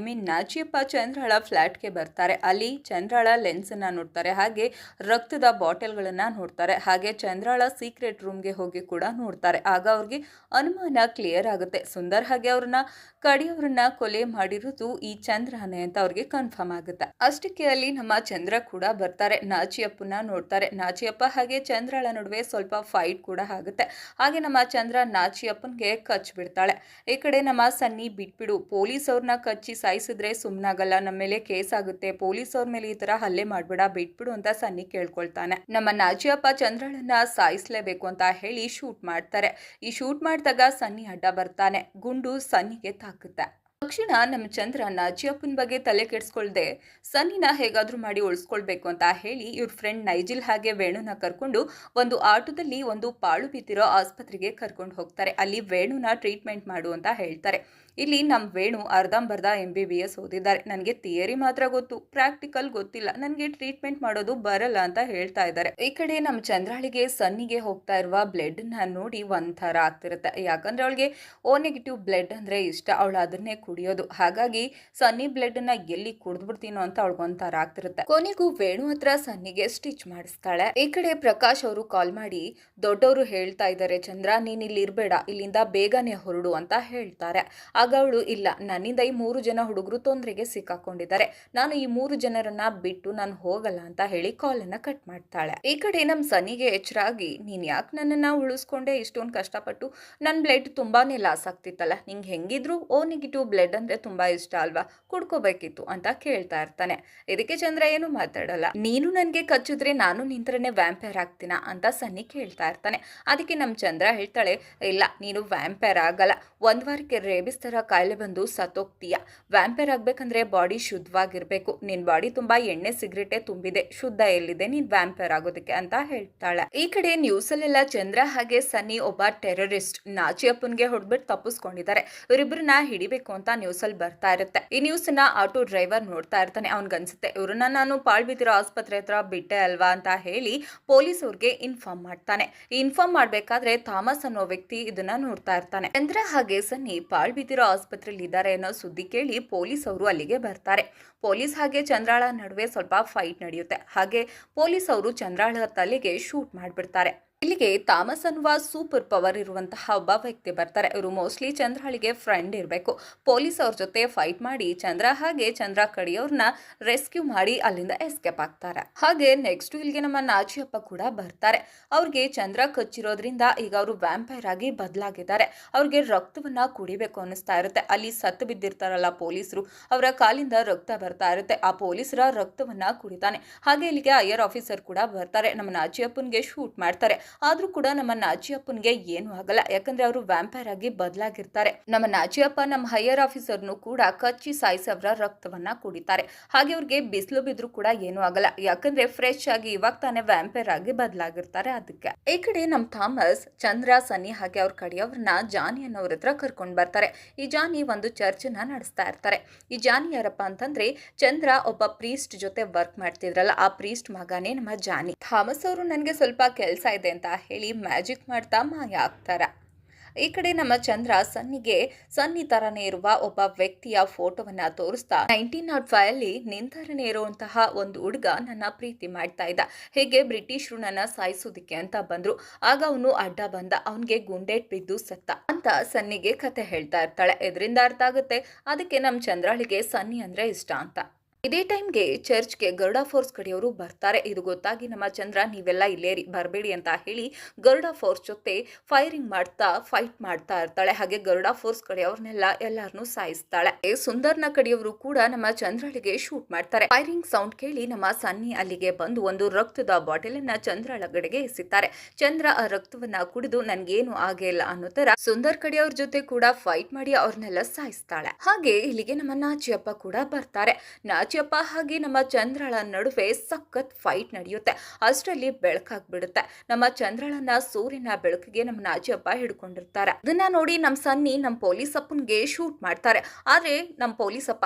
ನಾಚಿಯಪ್ಪ ಚಂದ್ರಾಳ ಫ್ಲಾಟ್ ಗೆ ಬರ್ತಾರೆ. ಅಲ್ಲಿ ಚಂದ್ರಾಳ ಲೆನ್ಸ್ ಅನ್ನ ನೋಡ್ತಾರೆ, ಹಾಗೆ ರಕ್ತದ ಬಾಟಲ್ ಗಳನ್ನ ನೋಡ್ತಾರೆ, ಹಾಗೆ ಚಂದ್ರಾಳ ಸೀಕ್ರೆಟ್ ರೂಮ್ ಗೆ ಹೋಗಿ ಕೂಡ ನೋಡ್ತಾರೆ. ಆಗ ಅವ್ರಿಗೆ ಅನುಮಾನ ಕ್ಲಿಯರ್ ಆಗುತ್ತೆ, ಸುಂದರ್ ಹಾಗೆ ಅವ್ರನ್ನ ಕಡಿಯವ್ರನ್ನ ಕೊಲೆ ಮಾಡಿರೋದು ಈ ಚಂದ್ರನೇ ಅಂತ ಅವ್ರಿಗೆ ಕನ್ಫರ್ಮ್ ಆಗುತ್ತೆ. ಅಷ್ಟಕ್ಕೆ ಅಲ್ಲಿ ನಮ್ಮ ಚಂದ್ರ ಕೂಡ ಬರ್ತಾರೆ, ನಾಚಿಯಪ್ಪನ ನೋಡ್ತಾರೆ. ನಾಚಿಯಪ್ಪ ಹಾಗೆ ಚಂದ್ರಾಳ ನಡುವೆ ಸ್ವಲ್ಪ ಫೈಟ್ ಕೂಡ ಆಗುತ್ತೆ. ಹಾಗೆ ನಮ್ಮ ಚಂದ್ರ ನಾಚಿಯಪ್ಪನ್ಗೆ ಕಚ್ಬಿಡ್ತಾಳೆ. ಈ ಕಡೆ ನಮ್ಮ ಸನ್ನಿ, ಬಿಟ್ಬಿಡು, ಪೊಲೀಸ್ ಅವ್ರನ್ನ ಕಚ್ಚಿ ಸಾಯಿಸಿದ್ರೆ ಸುಮ್ನಾಗಲ್ಲ, ನಮ್ಮ ಮೇಲೆ ಕೇಸ್ ಆಗುತ್ತೆ, ಪೊಲೀಸ್ ಅವ್ರ ಮೇಲೆ ಈ ತರ ಹಲ್ಲೆ ಮಾಡ್ಬೇಡ, ಬಿಟ್ಬಿಡು ಅಂತ ಸನ್ನಿ ಕೇಳ್ಕೊಳ್ತಾನೆ. ನಮ್ಮ ನಾಚಿಯಪ್ಪ ಚಂದ್ರಾಳನ್ನ ಸಾಯಿಸ್ಲೇಬೇಕು ಅಂತ ಹೇಳಿ ಶೂಟ್ ಮಾಡ್ತಾರೆ. ಈ ಶೂಟ್ ಮಾಡಿದಾಗ ಸನ್ನಿ ಅಡ್ಡ ಬರ್ತಾನೆ, ಗುಂಡು ಸನ್ನಿಗೆ ತಾಕುತ್ತೆ. ತಕ್ಷಣ ನಮ್ಮ ಚಂದ್ರ ನಾಚಿಯಪ್ಪನ ಬಗ್ಗೆ ತಲೆ ಕೆಡಿಸ್ಕೊಳ್ದೆ ಸನ್ನಿನ ಹೇಗಾದ್ರೂ ಮಾಡಿ ಉಳಿಸ್ಕೊಳ್ಬೇಕು ಅಂತ ಹೇಳಿ ಇವ್ರ ಫ್ರೆಂಡ್ ನೈಜಿಲ್ ಹಾಗೆ ವೇಣುನ ಕರ್ಕೊಂಡು ಒಂದು ಆಟೋದಲ್ಲಿ ಒಂದು ಪಾಳು ಬಿದ್ದಿರೋ ಆಸ್ಪತ್ರೆಗೆ ಕರ್ಕೊಂಡು ಹೋಗ್ತಾರೆ. ಅಲ್ಲಿ ವೇಣುನ ಟ್ರೀಟ್ಮೆಂಟ್ ಮಾಡು ಅಂತ ಹೇಳ್ತಾರೆ. ಇಲ್ಲಿ ನಮ್ಮ ವೇಣು ಅರ್ಧಂಬರ್ಧ MBBS ಓದಿದ್ದಾರೆ, ನನಗೆ ಥಿಯರಿ ಮಾತ್ರ ಗೊತ್ತು, ಪ್ರಾಕ್ಟಿಕಲ್ ಗೊತ್ತಿಲ್ಲ, ನನಗೆ ಟ್ರೀಟ್ಮೆಂಟ್ ಮಾಡೋದು ಬರಲ್ಲ ಅಂತ ಹೇಳ್ತಾ ಇದ್ದಾರೆ. ಈ ಕಡೆ ನಮ್ಮ ಚಂದ್ರಾಳಿಗೆ ಸನ್ನಿಗೆ ಹೋಗ್ತಾ ಇರುವ ಬ್ಲಡ್ ನ ನೋಡಿ ಒಂಥರ ಆಗ್ತಿರುತ್ತೆ. ಯಾಕಂದ್ರೆ ಅವಳಿಗೆ ಓ ನೆಗೆಟಿವ್ ಬ್ಲಡ್ ಅಂದ್ರೆ ಇಷ್ಟ, ಅವಳು ಅದನ್ನೇ ಕುಡಿಯೋದು. ಹಾಗಾಗಿ ಸನ್ನಿ ಬ್ಲಡ್ ನ ಎಲ್ಲಿ ಕುಡಿದ್ಬಿಡ್ತೀನೋ ಅಂತ ಅವಳಿಗೊಂಥರ ಆಗ್ತಿರುತ್ತೆ. ಕೊನೆಗೂ ವೇಣು ಹತ್ರ ಸನ್ನಿಗೆ ಸ್ಟಿಚ್ ಮಾಡಿಸ್ತಾಳೆ. ಈ ಕಡೆ ಪ್ರಕಾಶ್ ಅವರು ಕಾಲ್ ಮಾಡಿ, ದೊಡ್ಡವರು ಹೇಳ್ತಾ ಇದ್ದಾರೆ ಚಂದ್ರ ನೀನ್ ಇಲ್ಲಿ ಇರ್ಬೇಡ, ಇಲ್ಲಿಂದ ಬೇಗನೆ ಹೊರಡು ಅಂತ ಹೇಳ್ತಾರೆ. ಆಗ ಅವಳು, ಇಲ್ಲ, ನನ್ನಿಂದ ಈ 3 ಜನ ಹುಡುಗರು ತೊಂದರೆಗೆ ಸಿಕ್ಕಾಕೊಂಡಿದ್ದಾರೆ, ನಾನು ಈ 3 ಜನರನ್ನ ಬಿಟ್ಟು ನಾನು ಹೋಗಲ್ಲ ಅಂತ ಹೇಳಿ ಕಾಲನ್ನ ಕಟ್ ಮಾಡ್ತಾಳೆ. ಈ ಕಡೆ ನಮ್ಮ ಸನ್ನಿಗೆ ಎಚ್ಚರ ಆಗಿ, ನೀನ್ ಯಾಕೆ ನನ್ನನ್ನ ಉಳಿಸ್ಕೊಂಡೆ, ಇಷ್ಟೊಂದು ಕಷ್ಟಪಟ್ಟು, ನನ್ನ ಬ್ಲಡ್ ತುಂಬಾನೇ ಲಾಸ್ ಆಗ್ತಿತ್ತಲ್ಲ, ನಿಂಗೆ ಹೆಂಗಿದ್ರು ಓ ನೆಗೆಟಿವ್ ಬ್ಲಡ್ ಅಂದ್ರೆ ತುಂಬಾ ಇಷ್ಟ ಅಲ್ವಾ, ಕುಡ್ಕೋಬೇಕಿತ್ತು ಅಂತ ಕೇಳ್ತಾ ಇರ್ತಾನೆ. ಇದಕ್ಕೆ ಚಂದ್ರ ಏನು ಮಾತಾಡಲ್ಲ. ನೀನು ನನ್ಗೆ ಕಚ್ಚಿದ್ರೆ ನಾನು ನಿಂತ್ರನೆ ವ್ಯಾಂಪೈರ್ ಆಗ್ತೀನ ಅಂತ ಸನ್ನಿ ಕೇಳ್ತಾ ಇರ್ತಾನೆ. ಅದಕ್ಕೆ ನಮ್ಮ ಚಂದ್ರ ಹೇಳ್ತಾಳೆ, ಇಲ್ಲ, ನೀನು ವ್ಯಾಂಪೈರ್ ಆಗಲ್ಲ, 1 ವಾರಕ್ಕೆ ರೇಬಿಸ್ ತರ ಕಾಯಿಲೆ ಬಂದು ಸತ್ತೋಗ್ತೀಯ. ವ್ಯಾಂಪೈರ್ ಆಗ್ಬೇಕಂದ್ರೆ ಬಾಡಿ ಶುದ್ಧವಾಗಿರ್ಬೇಕು, ನಿನ್ ಬಾಡಿ ತುಂಬಾ ಎಣ್ಣೆ ಸಿಗರೇಟೆ ತುಂಬಿದೆ, ಶುದ್ಧ ಎಲ್ಲಿದೆ ನೀನ್ ವ್ಯಾಂಪೈರ್ ಆಗೋದಕ್ಕೆ ಅಂತ ಹೇಳ್ತಾಳೆ. ಈ ಕಡೆ ನ್ಯೂಸ್ ಅಲ್ಲೆಲ್ಲ ಚಂದ್ರ ಹಾಗೆ ಸನ್ನಿ ಒಬ್ಬ ಟೆರರಿಸ್ಟ್ ನಾಚಿ ಅಪ್ಪನ್ಗೆ ಹೊಡ್ಬಿಟ್ಟು ತಪ್ಪಿಸ್ಕೊಂಡಿದ್ದಾರೆ, ಇವರಿಬ್ಬರನ್ನ ಹಿಡಿಬೇಕು ಅಂತ ನ್ಯೂಸ್ ಅಲ್ಲಿ ಬರ್ತಾ ಇರುತ್ತೆ. ಈ ನ್ಯೂಸ್ ನ ಆಟೋ ಡ್ರೈವರ್ ನೋಡ್ತಾ ಇರ್ತಾನೆ. ಅವ್ನ್ಗನ್ಸುತ್ತೆ, ಇವ್ರನ್ನ ನಾನು ಪಾಳ್ಬಿದಿರೋ ಆಸ್ಪತ್ರೆ ಹತ್ರ ಬಿಟ್ಟೆ ಅಲ್ವಾ ಅಂತ ಹೇಳಿ ಪೊಲೀಸ್ ಅವ್ರಿಗೆ ಇನ್ಫಾರ್ಮ್ ಮಾಡ್ತಾನೆ. ಈ ಇನ್ಫಾರ್ಮ್ ಮಾಡ್ಬೇಕಾದ್ರೆ ಥಾಮಸ್ ಅನ್ನೋ ವ್ಯಕ್ತಿ ಇದನ್ನ ನೋಡ್ತಾ ಇರ್ತಾನೆ. ಚಂದ್ರ ಹಾಗೆ ಸನ್ನಿ ಪಾಳ್ಬಿದಿರೋ ಆಸ್ಪತ್ರೆಯಲ್ಲಿ ಇದ್ದಾರೆ ಅನ್ನೋ ಸುದ್ದಿ ಕೇಳಿ ಪೊಲೀಸ್ ಅವರು ಅಲ್ಲಿಗೆ ಬರ್ತಾರೆ. ಪೊಲೀಸ್ ಹಾಗೆ ಚಂದ್ರಾಳ ನಡುವೆ ಸ್ವಲ್ಪ ಫೈಟ್ ನಡೆಯುತ್ತೆ. ಹಾಗೆ ಪೊಲೀಸ್ ಅವರು ಚಂದ್ರಾಳ ತಲೆಗೆ ಶೂಟ್ ಮಾಡ್ಬಿಡ್ತಾರೆ. ಇಲ್ಲಿಗೆ ಥಾಮಸ್ ಅನ್ನುವ ಸೂಪರ್ ಪವರ್ ಇರುವಂತಹ ಒಬ್ಬ ವ್ಯಕ್ತಿ ಬರ್ತಾರೆ. ಇವರು ಮೋಸ್ಟ್ಲಿ ಚಂದ್ರಾಳಿಗೆ ಫ್ರೆಂಡ್ ಇರಬೇಕು. ಪೊಲೀಸ್ ಅವ್ರ ಜೊತೆ ಫೈಟ್ ಮಾಡಿ ಚಂದ್ರ ಹಾಗೆ ಚಂದ್ರ ಕಡಿಯವ್ರನ್ನ ರೆಸ್ಕ್ಯೂ ಮಾಡಿ ಅಲ್ಲಿಂದ ಎಸ್ಕೇಪ್ ಆಗ್ತಾರೆ. ಹಾಗೆ ನೆಕ್ಸ್ಟ್ ಇಲ್ಲಿಗೆ ನಮ್ಮ ನಾಚಿಯಪ್ಪ ಕೂಡ ಬರ್ತಾರೆ. ಅವ್ರಿಗೆ ಚಂದ್ರ ಕಚ್ಚಿರೋದ್ರಿಂದ ಈಗ ಅವರು ವ್ಯಾಂಪೈರ್ ಆಗಿ ಬದಲಾಗಿದ್ದಾರೆ. ಅವ್ರಿಗೆ ರಕ್ತವನ್ನ ಕುಡಿಬೇಕು ಅನ್ನಿಸ್ತಾ ಇರುತ್ತೆ. ಅಲ್ಲಿ ಸತ್ತು ಬಿದ್ದಿರ್ತಾರಲ್ಲ ಪೊಲೀಸರು, ಅವರ ಕಾಲಿಂದ ರಕ್ತ ಬರ್ತಾ ಇರುತ್ತೆ. ಆ ಪೊಲೀಸರ ರಕ್ತವನ್ನ ಕುಡಿತಾನೆ. ಹಾಗೆ ಇಲ್ಲಿಗೆ ಐಆರ್ ಆಫೀಸರ್ ಕೂಡ ಬರ್ತಾರೆ. ನಮ್ಮ ನಾಚಿಯಪ್ಪನ್ಗೆ ಶೂಟ್ ಮಾಡ್ತಾರೆ. ಆದ್ರೂ ಕೂಡ ನಮ್ಮ ನಾಚಿಯಪ್ಪನ್ಗೆ ಏನು ಆಗಲ್ಲ, ಯಾಕಂದ್ರೆ ಅವರು ವ್ಯಾಂಪೈರ್ ಆಗಿ ಬದಲಾಗಿರ್ತಾರೆ. ನಮ್ಮ ನಾಚಿಯಪ್ಪ ನಮ್ಮ ಹೈಯರ್ ಆಫೀಸರ್ನು ಕೂಡ ಕಚ್ಚಿ ಸಾಯಿಸಿ ಅವರ ರಕ್ತವನ್ನ ಕುಡಿತಾರೆ. ಹಾಗೆ ಅವ್ರಿಗೆ ಬಿಸಿಲು ಬಿದ್ರು ಕೂಡ ಏನು ಆಗಲ್ಲ, ಯಾಕಂದ್ರೆ ಫ್ರೆಶ್ ಆಗಿ ಇವಾಗ ತಾನೇ ವ್ಯಾಂಪೈರ್ ಆಗಿ ಬದಲಾಗಿರ್ತಾರೆ. ಅದಕ್ಕೆ ಈ ಕಡೆ ನಮ್ಮ ಥಾಮಸ್ ಚಂದ್ರ ಸನ್ನಿ ಹಾಗೆ ಅವ್ರ ಕಡೆಯವ್ರನ್ನ ಜಾನಿ ಅನ್ನೋರ ಹತ್ರ ಕರ್ಕೊಂಡ್ ಬರ್ತಾರೆ. ಈ ಜಾನಿ ಒಂದು ಚರ್ಚನ್ನ ನಡೆಸ್ತಾ ಇರ್ತಾರೆ. ಈ ಜಾನಿ ಯಾರಪ್ಪ ಅಂತಂದ್ರೆ ಚಂದ್ರ ಒಬ್ಬ ಪ್ರೀಸ್ಟ್ ಜೊತೆ ವರ್ಕ್ ಮಾಡ್ತಿದ್ರಲ್ಲ, ಆ ಪ್ರೀಸ್ಟ್ ಮಗನೇ ನಮ್ಮ ಜಾನಿ. ಥಾಮಸ್ ಅವರು ನನಗೆ ಸ್ವಲ್ಪ ಕೆಲಸ ಇದೆ ಅಂತ ಹೇಳಿ ಮ್ಯಾಜಿಕ್ ಮಾಡ್ತಾ ಮಾಯ ಆಗ್ತಾರ. ಈ ಕಡೆ ನಮ್ಮ ಚಂದ್ರ ಸನ್ನಿಗೆ ಸನ್ನಿ ತರನೇ ಇರುವ ಒಬ್ಬ ವ್ಯಕ್ತಿಯ ಫೋಟೋವನ್ನ ತೋರಿಸ್ತಾ, 1905 ಅಲ್ಲಿ ನಿಂತರನೇ ಇರುವಂತಹ ಒಂದು ಹುಡುಗ ನನ್ನ ಪ್ರೀತಿ ಮಾಡ್ತಾ ಇದ್ದ, ಹೇಗೆ ಬ್ರಿಟಿಷರು ನನ್ನ ಸಾಯಿಸೋದಿಕ್ಕೆ ಅಂತ ಬಂದ್ರು, ಆಗ ಅವನು ಅಡ್ಡ ಬಂದ, ಅವನ್ಗೆ ಗುಂಡೇಟ್ ಬಿದ್ದು ಸತ್ತ ಅಂತ ಸನ್ನಿಗೆ ಕತೆ ಹೇಳ್ತಾ ಇರ್ತಾಳೆ. ಇದರಿಂದ ಅರ್ಥ ಆಗುತ್ತೆ ಅದಕ್ಕೆ ನಮ್ಮ ಚಂದ್ರಾಳಿಗೆ ಸನ್ನಿ ಅಂದ್ರೆ ಇಷ್ಟ ಅಂತ. ಇದೇ ಟೈಮ್ಗೆ ಚರ್ಚ್ಗೆ ಗರುಡ ಫೋರ್ಸ್ ಕಡೆಯವರು ಬರ್ತಾರೆ. ಇದು ಗೊತ್ತಾಗಿ ನಮ್ಮ ಚಂದ್ರ, ನೀವೆಲ್ಲ ಇಲ್ಲೇರಿ, ಬರಬೇಡಿ ಅಂತ ಹೇಳಿ ಗರುಡ ಫೋರ್ಸ್ ಜೊತೆ ಫೈರಿಂಗ್ ಮಾಡ್ತಾ ಫೈಟ್ ಮಾಡ್ತಾ ಇರ್ತಾಳೆ. ಹಾಗೆ ಗರುಡ ಫೋರ್ಸ್ ಕಡೆಯವ್ರನ್ನೆಲ್ಲ ಎಲ್ಲಾರನ್ನೂ ಸಾಯಿಸ್ತಾಳೆ. ಸುಂದರ್ನ ಕಡೆಯವರು ಕೂಡ ನಮ್ಮ ಚಂದ್ರಳಿಗೆ ಶೂಟ್ ಮಾಡ್ತಾರೆ. ಫೈರಿಂಗ್ ಸೌಂಡ್ ಕೇಳಿ ನಮ್ಮ ಸನ್ನಿ ಅಲ್ಲಿಗೆ ಬಂದು ಒಂದು ರಕ್ತದ ಬಾಟಲ್ ಅನ್ನ ಚಂದ್ರಳಗಡೆಗೆ ಎಸಿತಾರೆ. ಚಂದ್ರ ಆ ರಕ್ತವನ್ನ ಕುಡಿದು ನನ್ಗೇನು ಆಗೇ ಇಲ್ಲ ಅನ್ನೋ ತರ ಸುಂದರ್ ಕಡೆಯವ್ರ ಜೊತೆ ಕೂಡ ಫೈಟ್ ಮಾಡಿ ಅವ್ರನ್ನೆಲ್ಲ ಸಾಯಿಸ್ತಾಳೆ. ಹಾಗೆ ಇಲ್ಲಿಗೆ ನಮ್ಮ ನಾಚಿಯಪ್ಪ ಕೂಡ ಬರ್ತಾರೆ. ನಾಚಿಯಪ್ಪ ಹಾಗೆ ನಮ್ಮ ಚಂದ್ರಳ ನಡುವೆ ಸಖತ್ ಫೈಟ್ ನಡೆಯುತ್ತೆ. ಅಷ್ಟರಲ್ಲಿ ಬೆಳಕಾಗ್ಬಿಡುತ್ತೆ. ನಮ್ಮ ಚಂದ್ರಳನ್ನ ಸೂರ್ಯನ ಬೆಳಕಿಗೆ ನಮ್ಮ ನಾಚಿಯಪ್ಪ ಹಿಡ್ಕೊಂಡಿರ್ತಾರೆ. ಅದನ್ನ ನೋಡಿ ನಮ್ಮ ಸನ್ನಿ ನಮ್ಮ ಪೊಲೀಸ್ ಅಪ್ಪನ್ಗೆ ಶೂಟ್ ಮಾಡ್ತಾರೆ. ಆದ್ರೆ ನಮ್ಮ ಪೊಲೀಸಪ್ಪ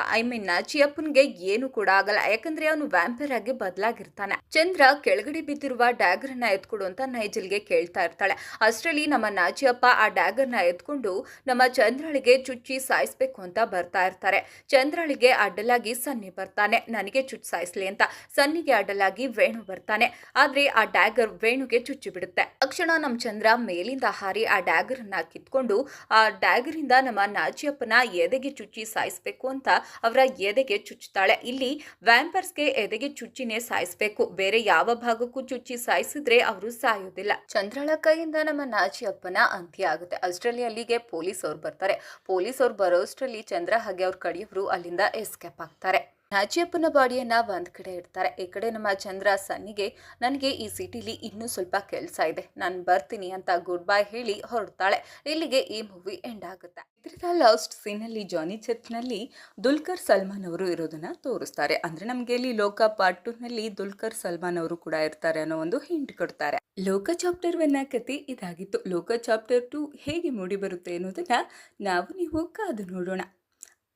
ನಾಚಿಯಪ್ಪನ್ಗೆ ಏನು ಕೂಡ ಆಗಲ್ಲ, ಯಾಕಂದ್ರೆ ಅವನು ವ್ಯಾಂಪೈರ್ ಆಗಿ ಬದಲಾಗಿರ್ತಾನೆ. ಚಂದ್ರ ಕೆಳಗಡೆ ಬಿದ್ದಿರುವ ಡ್ಯಾಗರ್ ನ ಎತ್ಕೊಡು ಅಂತ ನೈಜಲ್ಗೆ ಕೇಳ್ತಾ ಇರ್ತಾಳೆ. ಅಷ್ಟರಲ್ಲಿ ನಮ್ಮ ನಾಚಿಯಪ್ಪ ಆ ಡ್ಯಾಗರ್ ನ ಎತ್ಕೊಂಡು ನಮ್ಮ ಚಂದ್ರಳಿಗೆ ಚುಚ್ಚಿ ಸಾಯಿಸ್ಬೇಕು ಅಂತ ಬರ್ತಾ ಇರ್ತಾರೆ. ಚಂದ್ರಳಿಗೆ ಅಡ್ಡಲಾಗಿ ಸನ್ನಿ ಬರ್ತಾನೆ, ನನಗೆ ಚುಚ್ಚಿ ಸಾಯಿಸ್ಲಿ ಅಂತ. ಸನ್ನಿಗೆ ಅಡ್ಡಲಾಗಿ ವೇಣು ಬರ್ತಾನೆ. ಆದ್ರೆ ಆ ಡ್ಯಾಗರ್ ವೇಣುಗೆ ಚುಚ್ಚಿ ಬಿಡುತ್ತೆ. ತಕ್ಷಣ ನಮ್ಮ ಚಂದ್ರ ಮೇಲಿಂದ ಹಾರಿ ಆ ಡ್ಯಾಗರ್ ಅನ್ನ ಕಿತ್ಕೊಂಡು ಆ ಡ್ಯಾಗರ್ ಇಂದ ನಮ್ಮ ನಾಚಿಯಪ್ಪನ ಎದೆಗೆ ಚುಚ್ಚಿ ಸಾಯಿಸ್ಬೇಕು ಅಂತ ಅವರ ಎದೆಗೆ ಚುಚ್ಚುತ್ತಾಳೆ. ಇಲ್ಲಿ ವ್ಯಾಂಪರ್ಸ್ಗೆ ಎದೆಗೆ ಚುಚ್ಚಿನೇ ಸಾಯಿಸ್ಬೇಕು, ಬೇರೆ ಯಾವ ಭಾಗಕ್ಕೂ ಚುಚ್ಚಿ ಸಾಯಿಸಿದ್ರೆ ಅವರು ಸಾಯೋದಿಲ್ಲ. ಚಂದ್ರಳ ಕೈಯಿಂದ ನಮ್ಮ ನಾಚಿಯಪ್ಪನ ಅಂತ್ಯ ಆಗುತ್ತೆ. ಅಷ್ಟರಲ್ಲಿ ಅಲ್ಲಿಗೆ ಪೊಲೀಸ್ ಅವ್ರು ಬರ್ತಾರೆ. ಪೊಲೀಸ್ ಅವ್ರು ಬರೋಷ್ಟರಲ್ಲಿ ಚಂದ್ರ ಹಾಗೆ ಅವ್ರ ಕಡೆಯವರು ಅಲ್ಲಿಂದ ಎಸ್ಕೇಪ್ ಆಗ್ತಾರೆ. ನಾಚಿಯಪ್ಪನ ಬಾಡಿಯನ್ನ ಒಂದ್ ಕಡೆ ಇಡ್ತಾರೆ. ಈ ಕಡೆ ನಮ್ಮ ಚಂದ್ರ ಸನ್ನಿಗೆ, ನನಗೆ ಈ ಸಿಟಿಲಿ ಇನ್ನೂ ಸ್ವಲ್ಪ ಕೆಲಸ ಇದೆ, ನಾನು ಬರ್ತೀನಿ ಅಂತ ಗುಡ್ ಬೈ ಹೇಳಿ ಹೊರಡ್ತಾಳೆ. ಇಲ್ಲಿಗೆ ಈ ಮೂವಿ ಎಂಡ್ ಆಗುತ್ತೆ. ಇದರ ಲಾಸ್ಟ್ ಸೀನಲ್ಲಿ ಜಾನಿ ಚರ್ಚ್ನಲ್ಲಿ ದುಲ್ಕರ್ ಸಲ್ಮಾನ್ ಅವರು ಇರೋದನ್ನ ತೋರಿಸ್ತಾರೆ. ಅಂದ್ರೆ ನಮ್ಗೆ ಇಲ್ಲಿ ಲೋಕ ಪಾರ್ಟ್ 2 ನಲ್ಲಿ ದುಲ್ಕರ್ ಸಲ್ಮಾನ್ ಅವರು ಕೂಡ ಇರ್ತಾರೆ ಅನ್ನೋ ಒಂದು ಹಿಂಟ್ ಕೊಡ್ತಾರೆ. ಲೋಕ ಚಾಪ್ಟರ್ 1 ಕತೆ ಇದಾಗಿತ್ತು. ಲೋಕ ಚಾಪ್ಟರ್ 2 ಹೇಗೆ ಮೂಡಿ ಬರುತ್ತೆ ಅನ್ನೋದನ್ನ ನೀವು ಕಾದು ನೋಡೋಣ.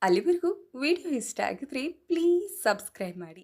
ಅಲ್ಲಿವರೆಗೂ ವಿಡಿಯೋ ಇಷ್ಟ ಆಗಿದ್ರೆ ಪ್ಲೀಸ್ ಸಬ್ಸ್ಕ್ರೈಬ್ ಮಾಡಿ.